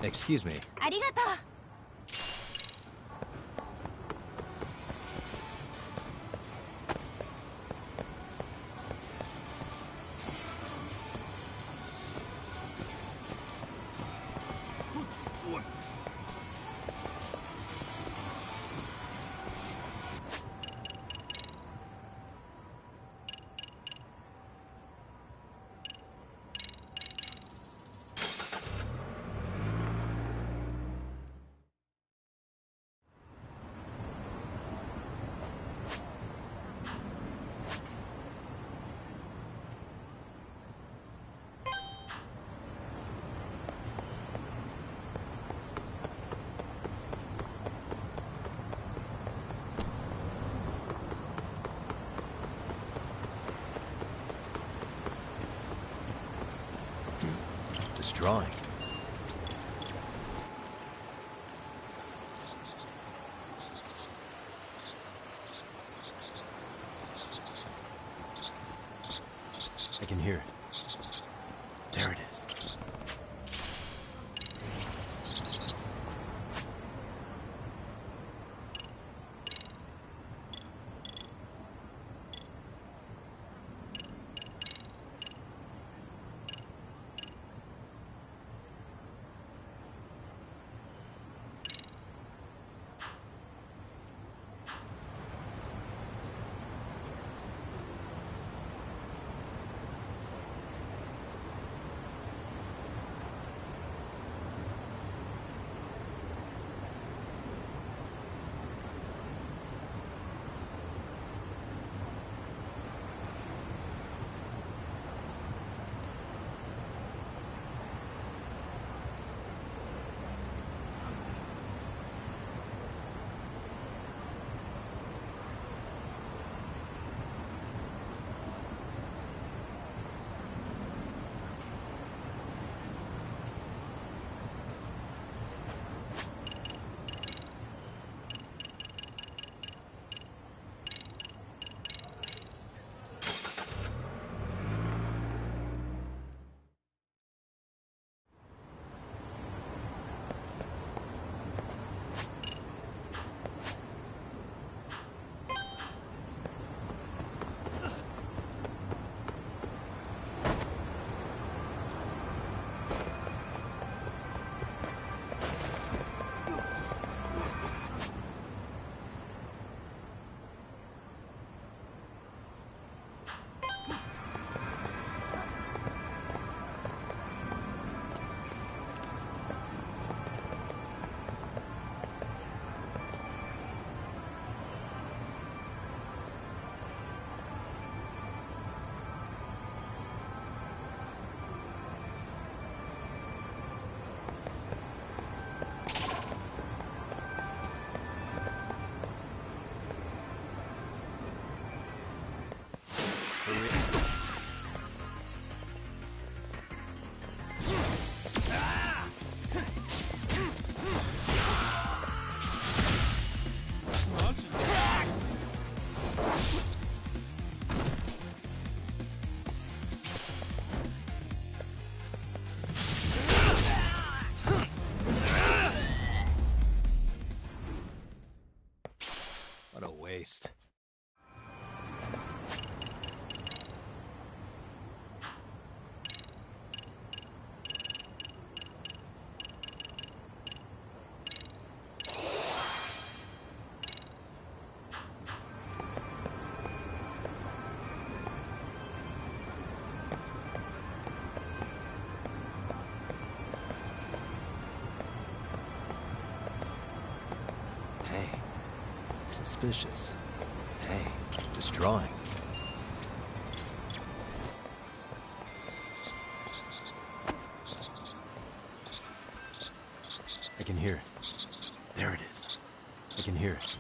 Excuse me. ありがとう。This drawing. I can hear it. There it What a waste. Hey, suspicious. Hey, this drawing. I can hear it. There it is. I can hear it.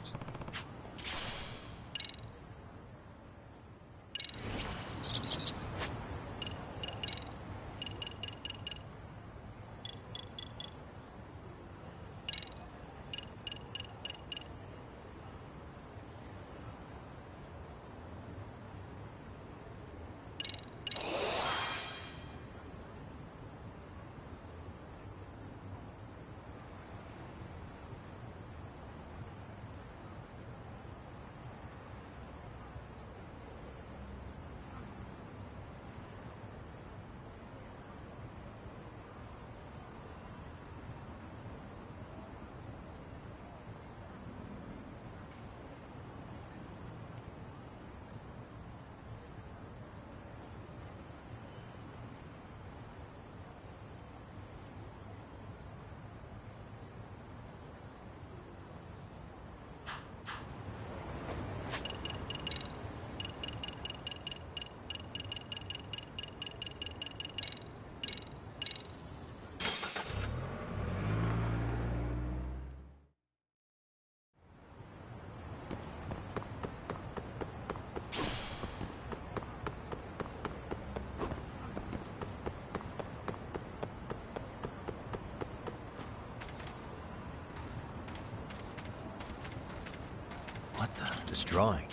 What the? This drawing.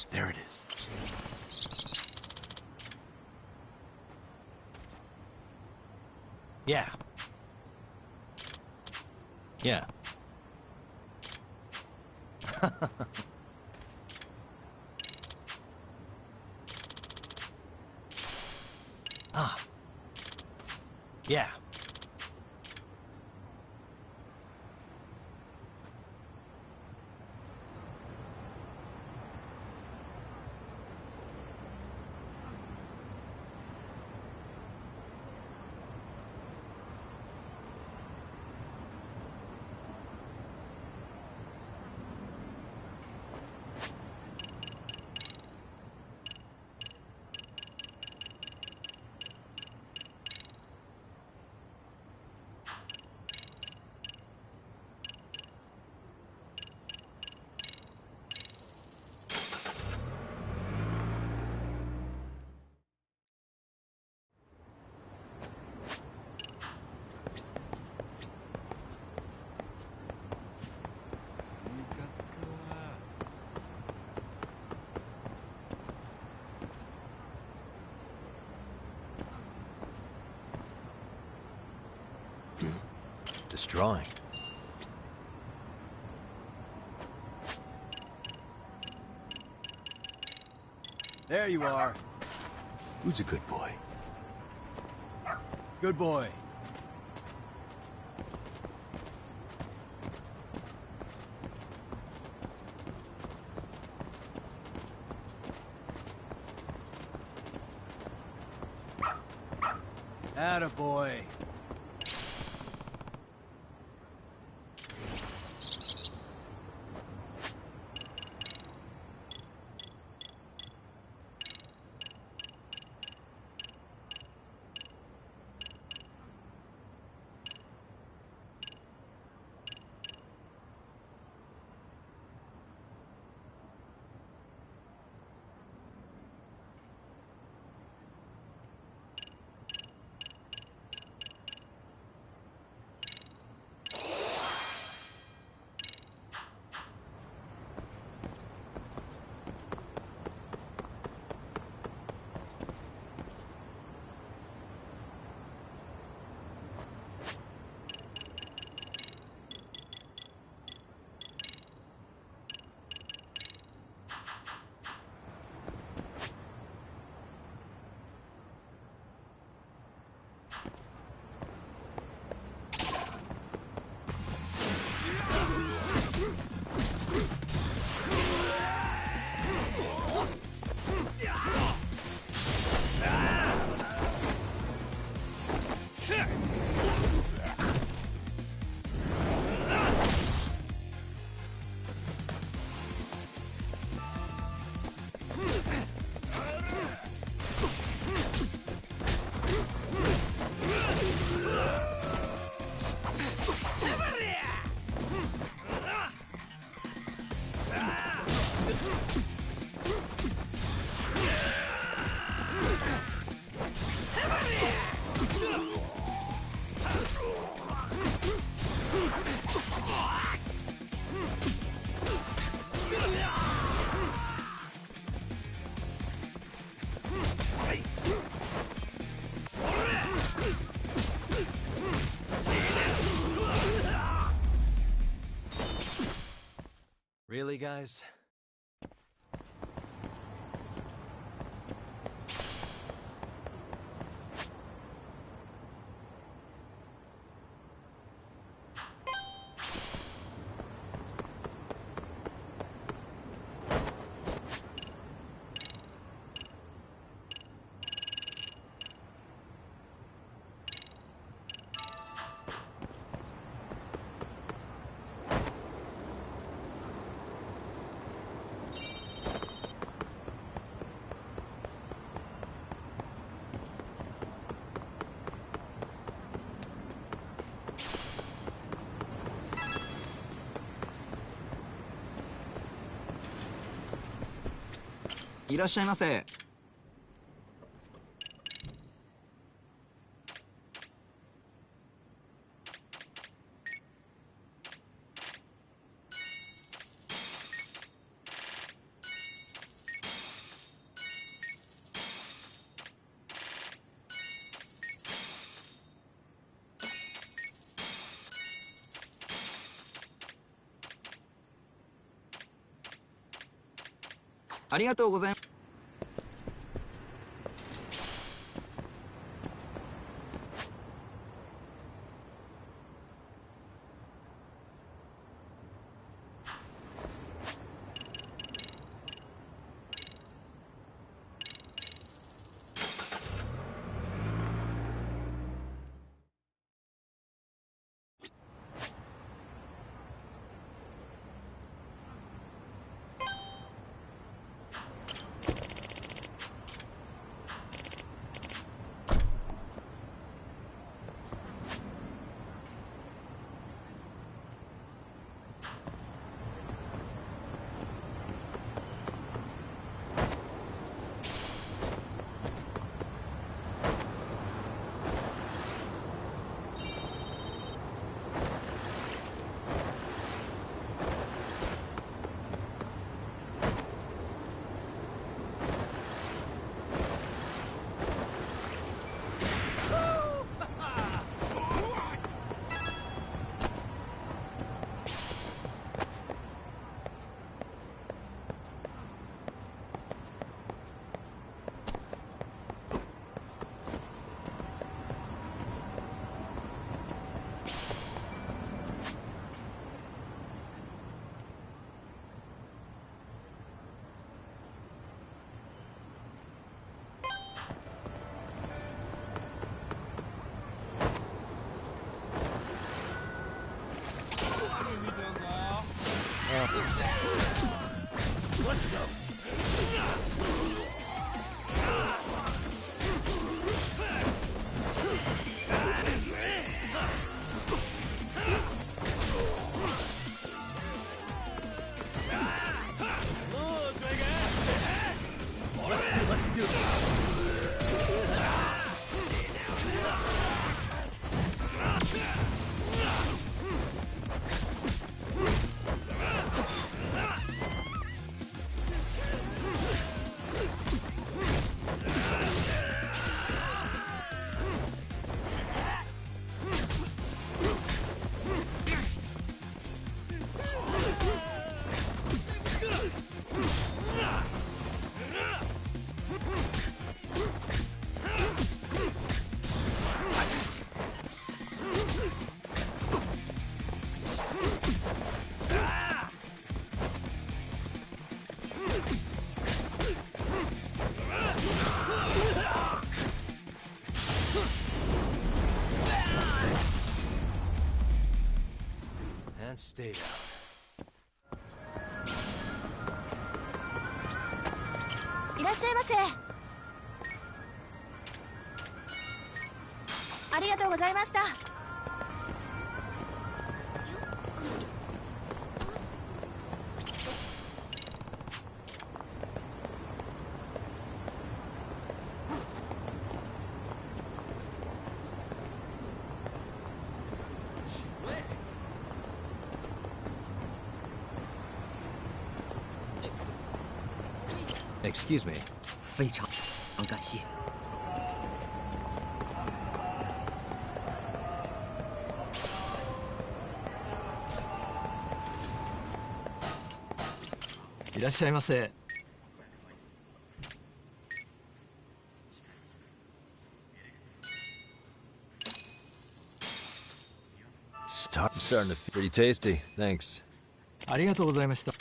There it is. Yeah. Yeah. Ah. Yeah. This drawing. There you are. Who's a good boy? Good boy. Attaboy. Really, guys?いらっしゃいませ。ありがとうございます。Let's go. Let's do this. and stayed out. いらっしゃいませ。ありがとうございました。Excuse me. 非常感谢。いらっしゃいませ。I'm starting to feel pretty tasty. Thanks. ありがとうございました。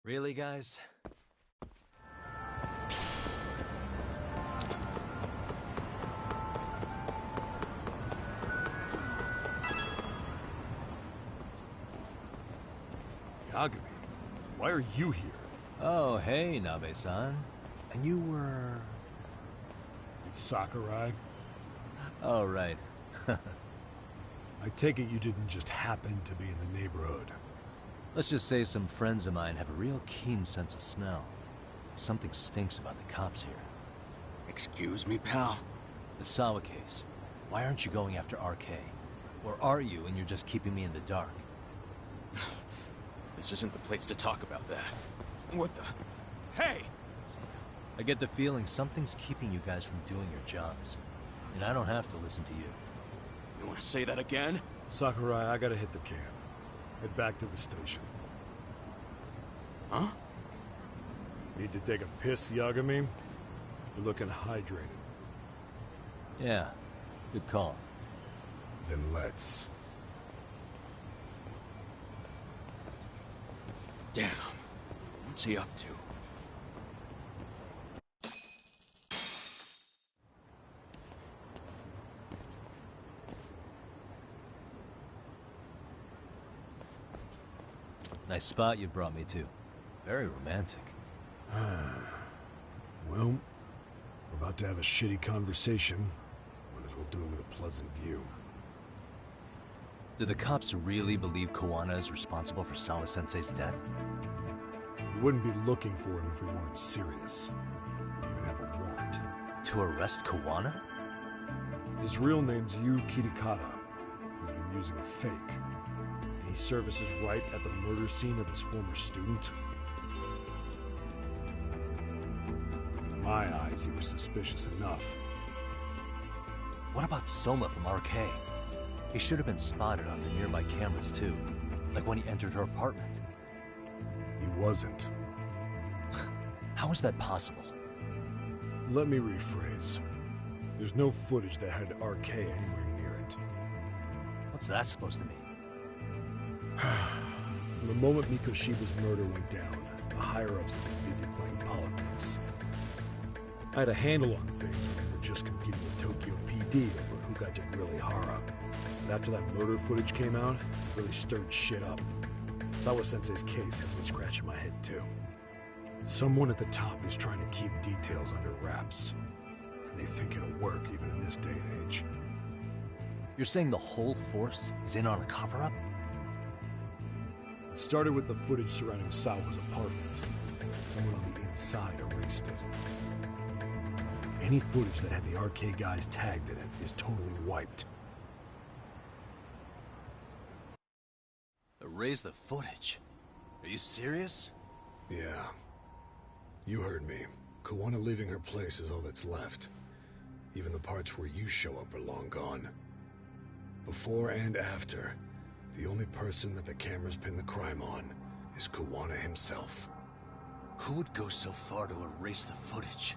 Really, guys? Yagami, why are you here? Oh, hey, Nabe-san. And you were... It's Sakurai? Oh, right. I take it you didn't just happen to be in the neighborhood. Let's just say some friends of mine have a real keen sense of smell. Something stinks about the cops here. Excuse me, pal? The Sawa case. Why aren't you going after RK? Or are you, and you're just keeping me in the dark? This isn't the place to talk about that. What the... Hey! I get the feeling something's keeping you guys from doing your jobs. And I don't have to listen to you. You want to say that again? Sakurai, I gotta hit the can. Head back to the station. Huh? Need to take a piss, Yagami? You're looking hydrated. Yeah, good call. Then let's. Damn. What's he up to? Nice spot you brought me to. Very romantic. Well, we're about to have a shitty conversation. Might as well do it with a pleasant view. Do the cops really believe Koana is responsible for Sawa-sensei's death? We wouldn't be looking for him if we weren't serious. We even have a warrant. To arrest Koana? His real name's Yu Kitakata. He's been using a fake. And he services right at the murder scene of his former student. In my eyes, he was suspicious enough. What about Soma from RK? He should have been spotted on the nearby cameras too. Like when he entered her apartment. He wasn't. How is that possible? Let me rephrase. There's no footage that had RK anywhere near it. What's that supposed to mean? From the moment Mikoshiba's murder went down, the higher-ups have been busy playing politics. I had a handle on things when they were just competing with Tokyo PD over who got to grill Ihara. But after that murder footage came out, it really stirred shit up. Sawa-sensei's case has me scratching my head too. Someone at the top is trying to keep details under wraps. And they think it'll work even in this day and age. You're saying the whole force is in on a cover-up? It started with the footage surrounding Sawa's apartment. Someone on the inside erased it. Any footage that had the RK guys tagged in it is totally wiped. Erase the footage? Are you serious? Yeah. You heard me. Kuwana leaving her place is all that's left. Even the parts where you show up are long gone. Before and after, the only person that the cameras pin the crime on is Kuwana himself. Who would go so far to erase the footage?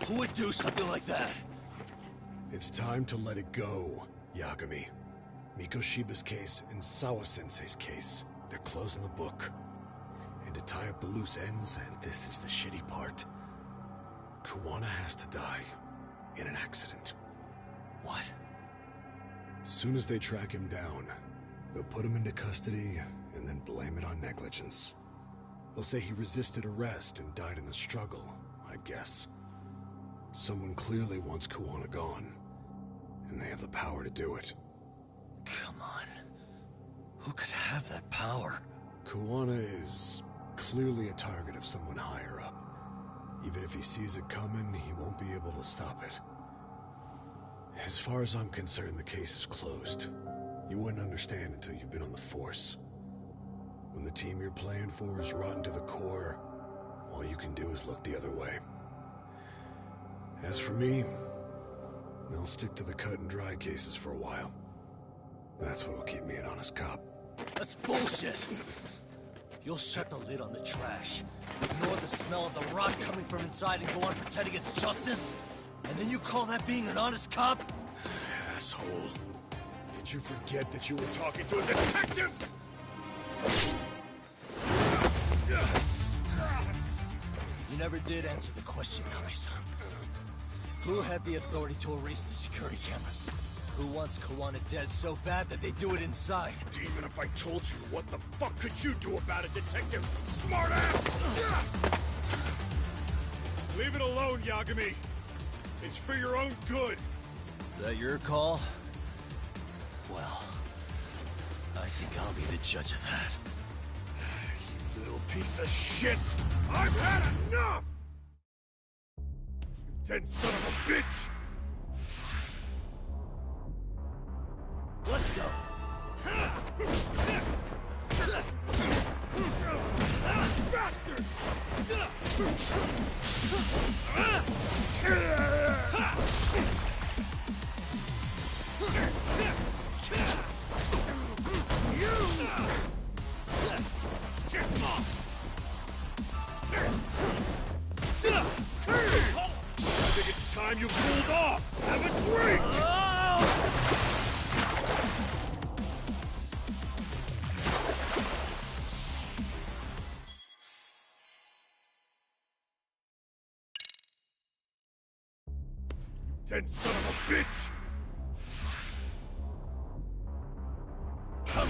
Who would do something like that? It's time to let it go, Yagami. Mikoshiba's case and Sawa-sensei's case, they're closing the book. And to tie up the loose ends, and this is the shitty part, Kuwana has to die in an accident. What? As soon as they track him down, they'll put him into custody and then blame it on negligence. They'll say he resisted arrest and died in the struggle, I guess. Someone clearly wants Kuwana gone, and they have the power to do it. Come on. Who could have that power? Kuwana is clearly a target of someone higher up. Even if he sees it coming, he won't be able to stop it. As far as I'm concerned, the case is closed. You wouldn't understand until you've been on the force. When the team you're playing for is rotten to the core, all you can do is look the other way. As for me, I'll stick to the cut and dry cases for a while. That's what'll keep me an honest cop. That's bullshit! You'll shut the lid on the trash, ignore the smell of the rot coming from inside and go on pretending it's justice? And then you call that being an honest cop? Asshole. Did you forget that you were talking to a detective? You never did answer the question, Nami-san. Who had the authority to erase the security cameras? Who wants Kuwana dead so bad that they do it inside? Even if I told you, what the fuck could you do about it, detective? Smartass! Leave it alone, Yagami. It's for your own good. Is that your call? Well, I think I'll be the judge of that. You little piece of shit! I've had enough! You dead son of a bitch! Let's go! Bastard! I think it's time you cooled off! Have a drink! Dead son of a bitch! Come on!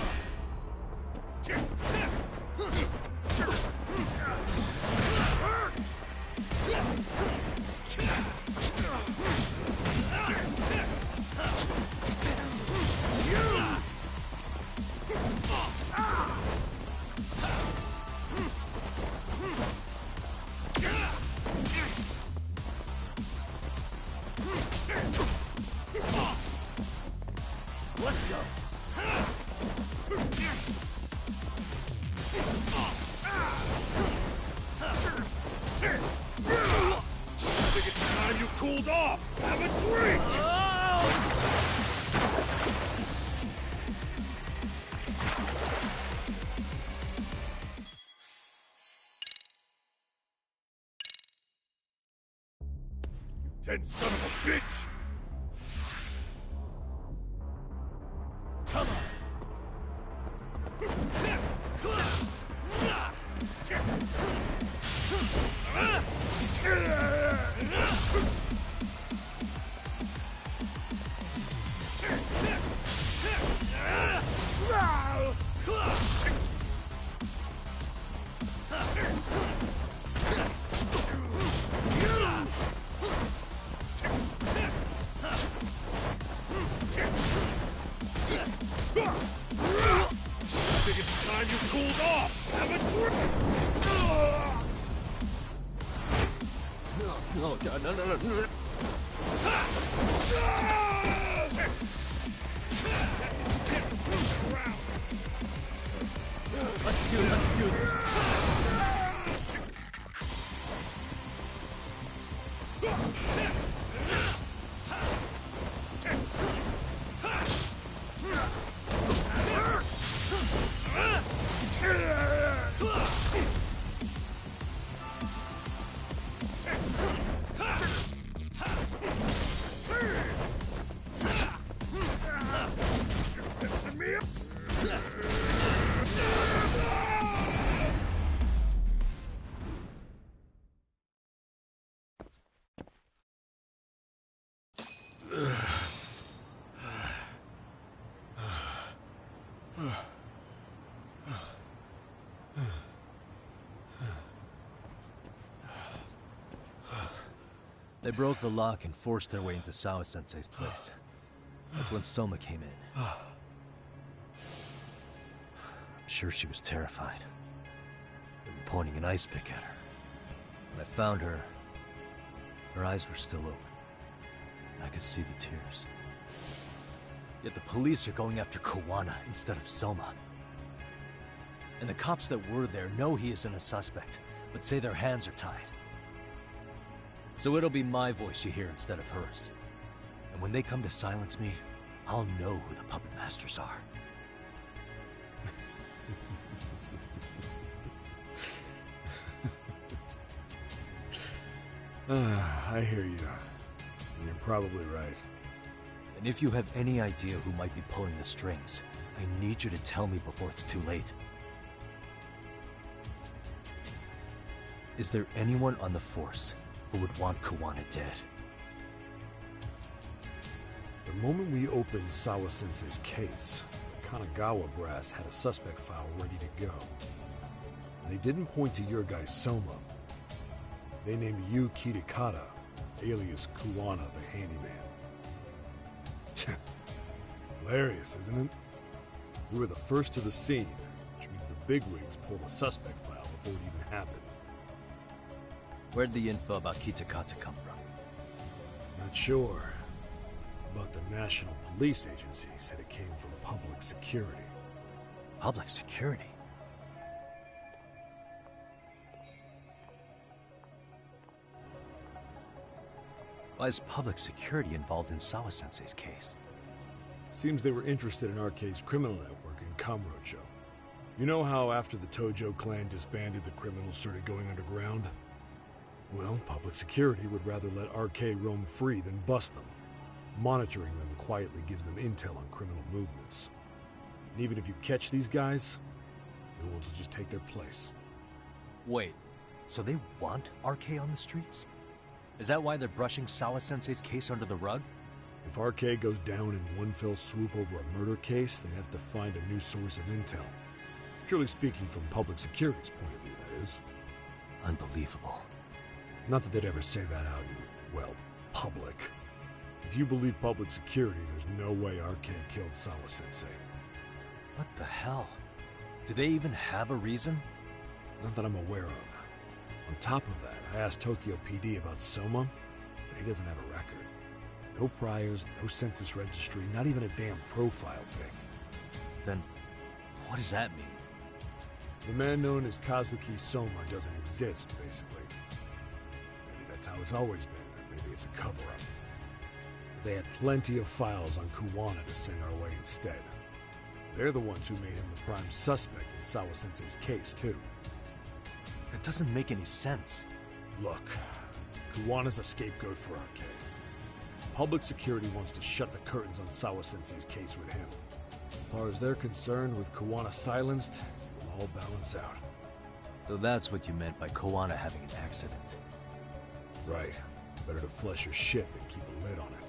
Let's go! I think it's time you cooled off! Have a drink! You dead son of a bitch! Come on! Oh, God, no. Let's do this. They broke the lock and forced their way into Sawa-sensei's place. That's when Soma came in. I'm sure she was terrified. They were pointing an ice pick at her. When I found her, her eyes were still open. I could see the tears. Yet the police are going after Kuwana instead of Soma. And the cops that were there know he isn't a suspect, but say their hands are tied. So it'll be my voice you hear instead of hers. And when they come to silence me, I'll know who the puppet masters are. I hear you. You're probably right. And if you have any idea who might be pulling the strings, I need you to tell me before it's too late. Is there anyone on the force who would want Kuwana dead? The moment we opened Sawa-sensei's case, the Kanagawa brass had a suspect file ready to go. They didn't point to your guy Soma. They named you Kitakata, alias Kuwana the Handyman. Hilarious, isn't it? You were the first to the scene, which means the bigwigs pulled a suspect file before it even happened. Where'd the info about Kitakata come from? Not sure. But the National Police Agency said it came from public security. Public security? Why is public security involved in Sawa-sensei's case? Seems they were interested in RK's criminal network in Kamurocho. You know how after the Tojo clan disbanded, the criminals started going underground? Well, public security would rather let RK roam free than bust them. Monitoring them quietly gives them intel on criminal movements. And even if you catch these guys, new ones will just take their place. Wait, so they want RK on the streets? Is that why they're brushing Sawa-sensei's case under the rug? If RK goes down in one fell swoop over a murder case, they have to find a new source of intel. Purely speaking, from public security's point of view, that is. Unbelievable. Not that they'd ever say that out in, well, public. If you believe public security, there's no way RK killed Sawa-sensei. What the hell? Do they even have a reason? Not that I'm aware of. On top of that, I asked Tokyo PD about Soma, but he doesn't have a record. No priors, no census registry, not even a damn profile pic. Then, what does that mean? The man known as Kazuki Soma doesn't exist, basically. Maybe that's how it's always been, or maybe it's a cover-up. They had plenty of files on Kuwana to send our way instead. They're the ones who made him the prime suspect in Sawa-sensei's case, too. That doesn't make any sense. Look, Kuwana's a scapegoat for RK. Public security wants to shut the curtains on Sawa-sensei's case with him. As far as they're concerned, with Kuwana silenced, it will all balance out. So that's what you meant by Kuwana having an accident. Right. Better to flush your ship and keep a lid on it.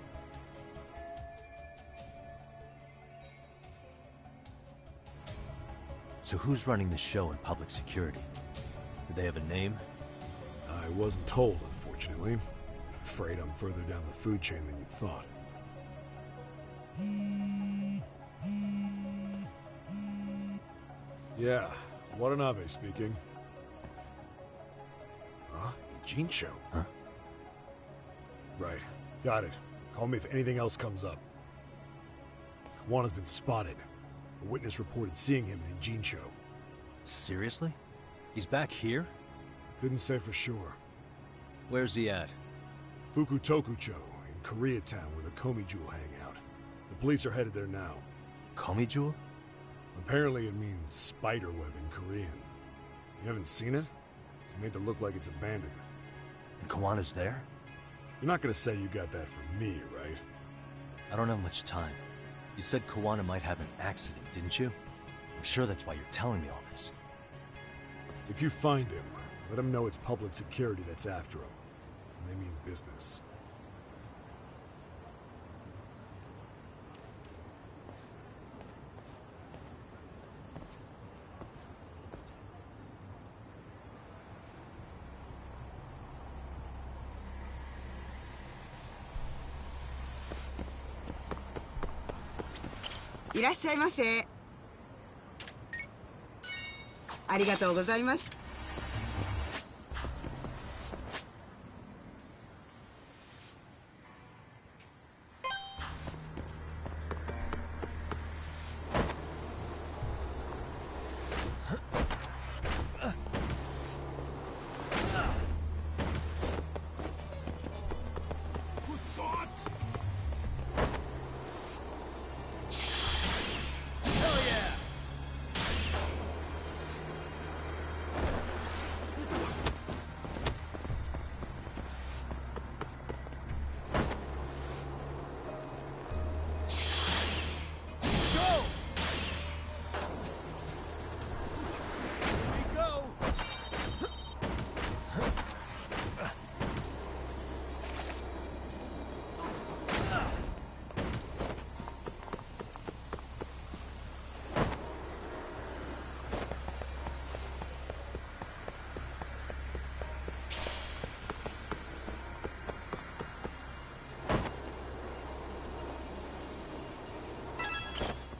So who's running the show in public security? Do they have a name? I wasn't told, unfortunately. Afraid I'm further down the food chain than you thought. Yeah, Watanabe speaking. Huh? Ijincho? Huh? Right. Got it. Call me if anything else comes up. Kawana's been spotted. A witness reported seeing him in Jincho. Seriously? He's back here? Couldn't say for sure. Where's he at? Fukutokucho, in Koreatown, where the Komi Jewel hang out. The police are headed there now. Komi Jewel? Apparently it means spider web in Korean. You haven't seen it? It's made to look like it's abandoned. And Kawana's there? You're not gonna say you got that from me, right? I don't have much time. You said Kawana might have an accident, didn't you? I'm sure that's why you're telling me all this. If you find him, let him know it's public security that's after him. And they mean business.いらっしゃいませ。ありがとうございました。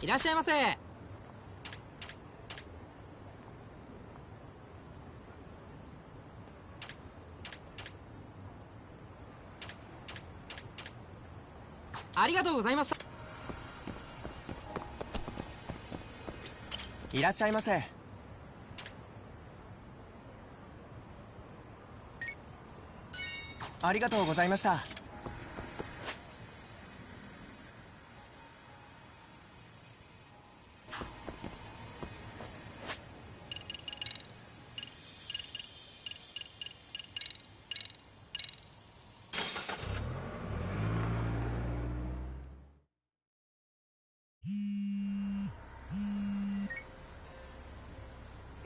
いらっしゃいませ。ありがとうございました。いらっしゃいませ。ありがとうございました。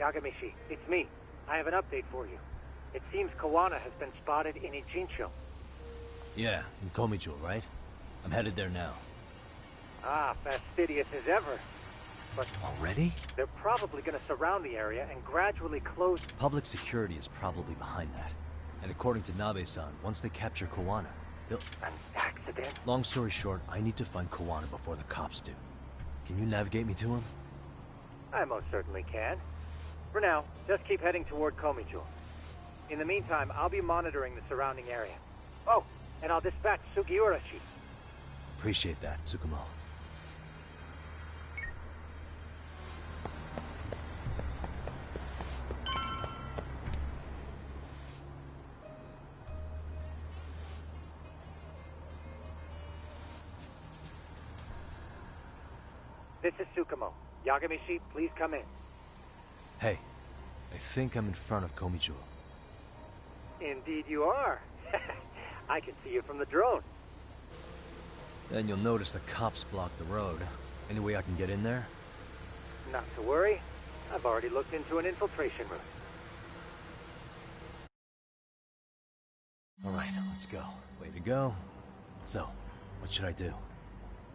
Yagamishi, it's me. I have an update for you. It seems Kawana has been spotted in Ijincho. Yeah, in Komijo, right? I'm headed there now. Ah, fastidious as ever. But already? They're probably going to surround the area and gradually close... Public security is probably behind that. And according to Nabe-san, once they capture Kawana, they'll... An accident? Long story short, I need to find Kawana before the cops do. Can you navigate me to him? I most certainly can. For now, just keep heading toward Komijo. In the meantime, I'll be monitoring the surrounding area. Oh, and I'll dispatch Sugiurashi. Appreciate that, Tsukumo. This is Tsukumo. Yagamishi, please come in. Hey, I think I'm in front of Komijo. Indeed you are. I can see you from the drone. Then you'll notice the cops block the road. Any way I can get in there? Not to worry. I've already looked into an infiltration route. Alright, let's go. Way to go. So, what should I do?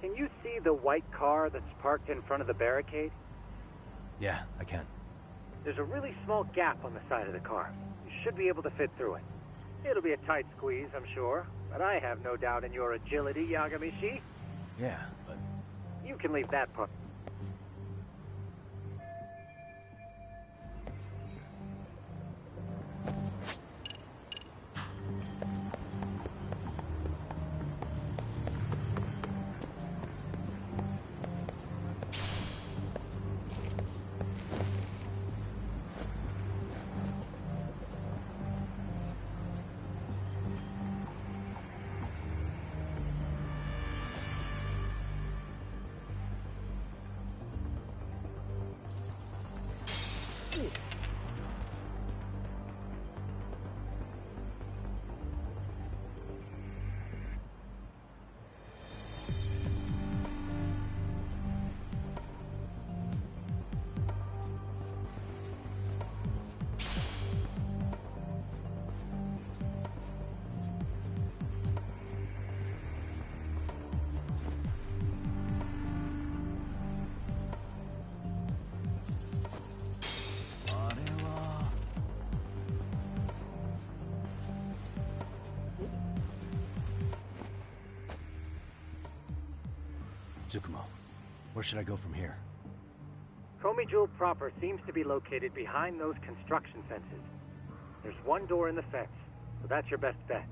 Can you see the white car that's parked in front of the barricade? Yeah, I can. There's a really small gap on the side of the car. You should be able to fit through it. It'll be a tight squeeze, I'm sure, but I have no doubt in your agility, Yagamishi. Yeah, but... You can leave that part. Tsukumo, where should I go from here? Komijul proper seems to be located behind those construction fences. There's one door in the fence, so that's your best bet.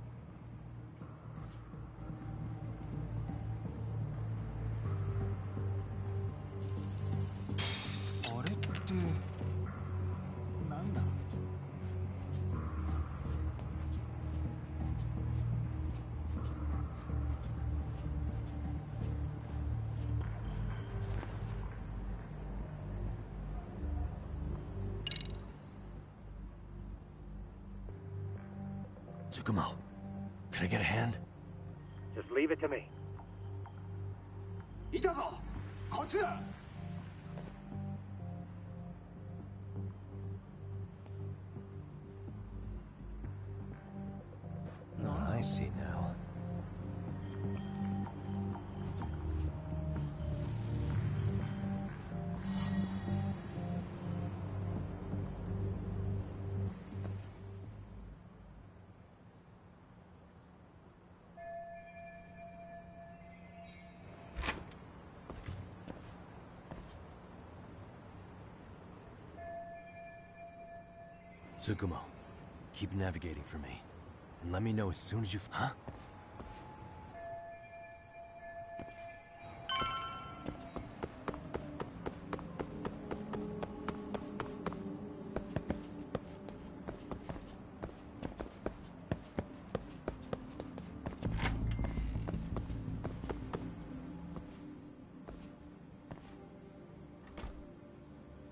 Tsukumo, can I get a hand? Just leave it to me. いたぞこっちだ I see now. Tsukumo, keep navigating for me. And let me know as soon as Huh?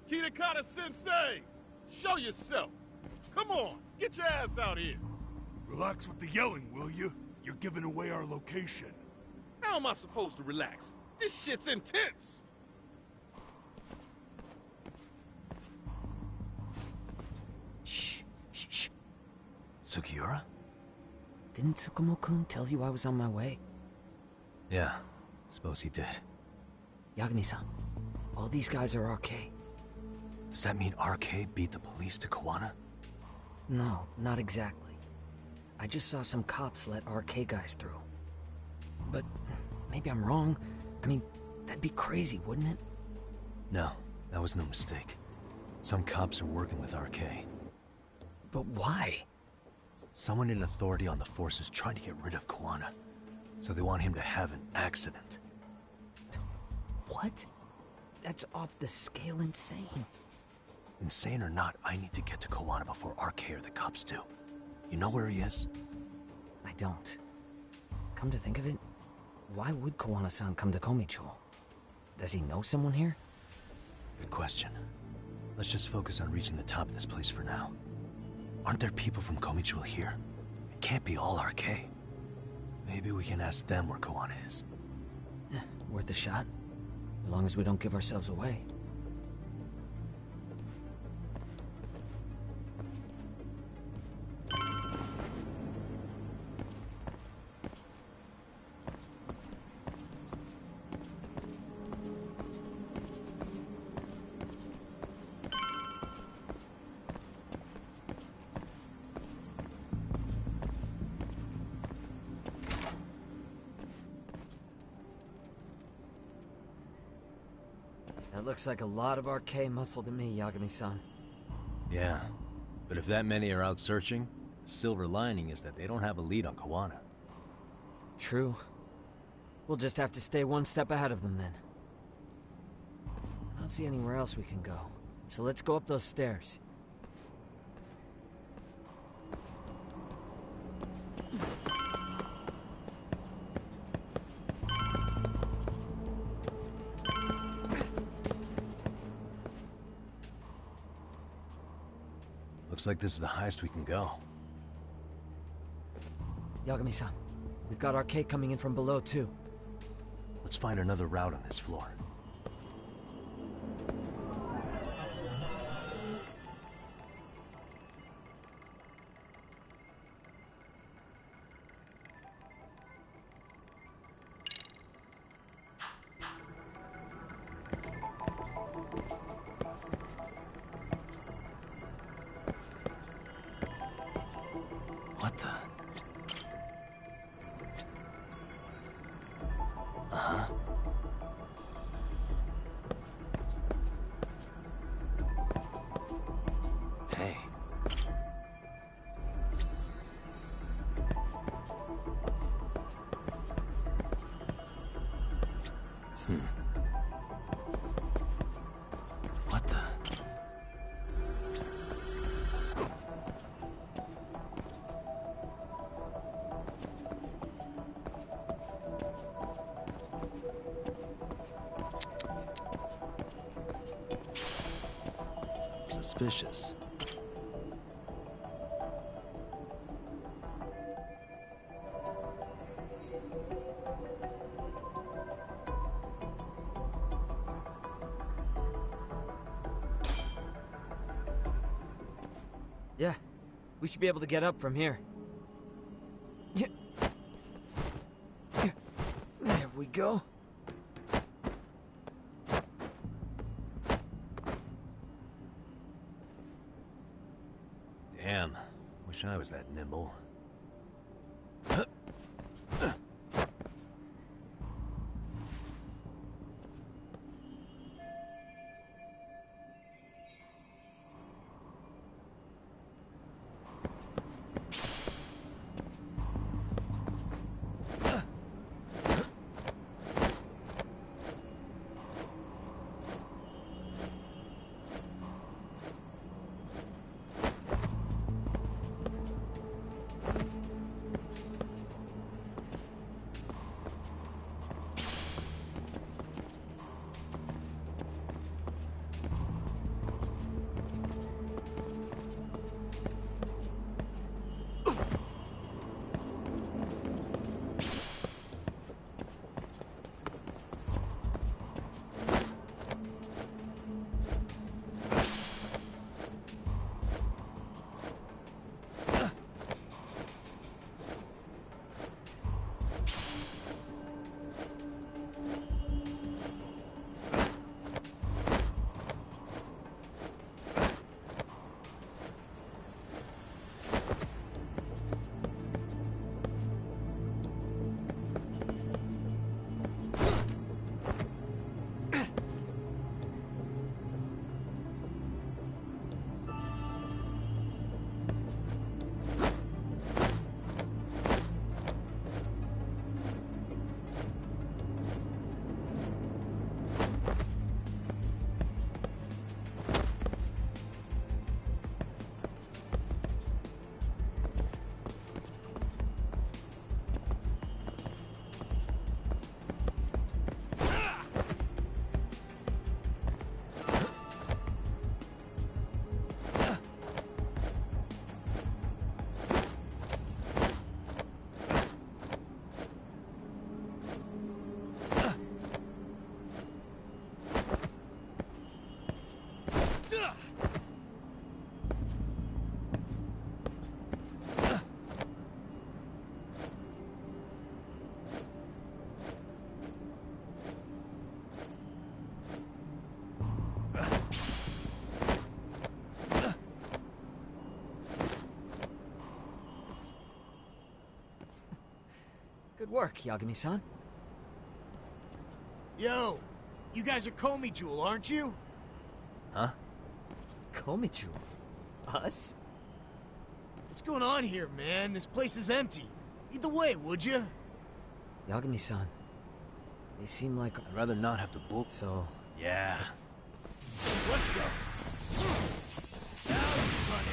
Kitakata-sensei! Show yourself! Come on, get your ass out here! Relax with the yelling, will you? You're giving away our location. How am I supposed to relax? This shit's intense! Shh. Sugiura? Didn't Tsukumo-kun tell you I was on my way? Yeah, suppose he did. Yagami-san, all these guys are RK. Does that mean RK beat the police to Kawana? No, not exactly. I just saw some cops let RK guys through. But maybe I'm wrong. I mean, that'd be crazy, wouldn't it? No, that was no mistake. Some cops are working with RK. But why? Someone in authority on the force is trying to get rid of Kawana. So they want him to have an accident. What? That's off the scale insane. Insane or not, I need to get to Kawana before RK or the cops do. You know where he is? I don't. Come to think of it, why would Kawana-san come to Komichou? Does he know someone here? Good question. Let's just focus on reaching the top of this place for now. Aren't there people from Komichou here? It can't be all RK. Maybe we can ask them where Kawana is. Worth a shot. As long as we don't give ourselves away. That looks like a lot of RK muscle to me, Yagami-san. Yeah, but if that many are out searching, the silver lining is that they don't have a lead on Kawana. True. We'll just have to stay one step ahead of them then. I don't see anywhere else we can go, so let's go up those stairs. Looks like this is the highest we can go. Yagami-san, we've got RK coming in from below too. Let's find another route on this floor. What the? suspicious. Yeah, we should be able to get up from here. There we go. Damn, wish I was that nimble. Good work, Yagami-san. Yo, you guys are Komi Jewel, aren't you? Huh? Komi Jewel? Us? What's going on here, man? This place is empty. Lead the way, would you? Yagami-san, they seem like... I'd rather not have to book. So... Yeah. Let's go. Now you run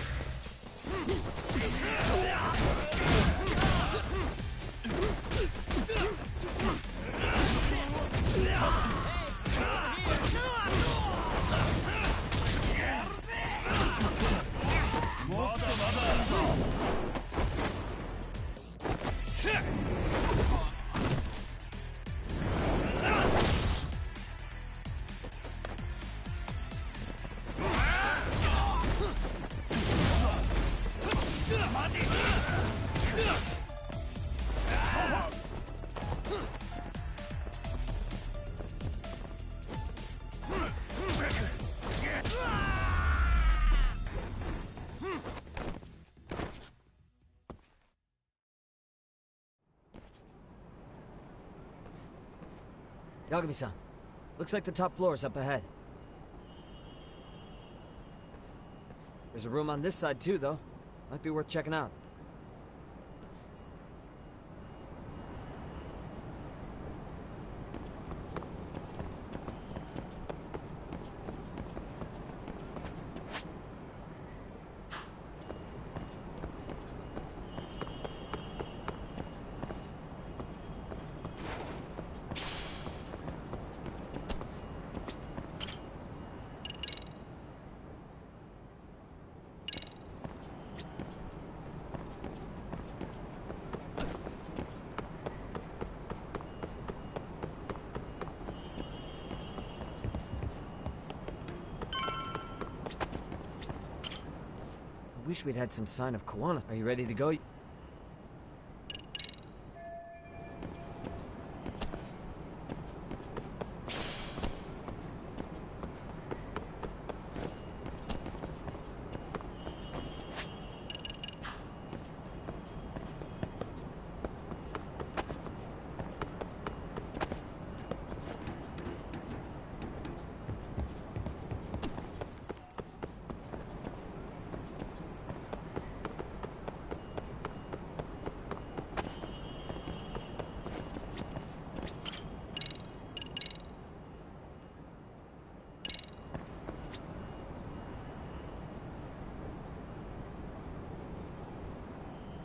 Yagami-san, looks like the top floor is up ahead. There's a room on this side too, though. Might be worth checking out. wish we'd had some sign of Kuwana. Are you ready to go?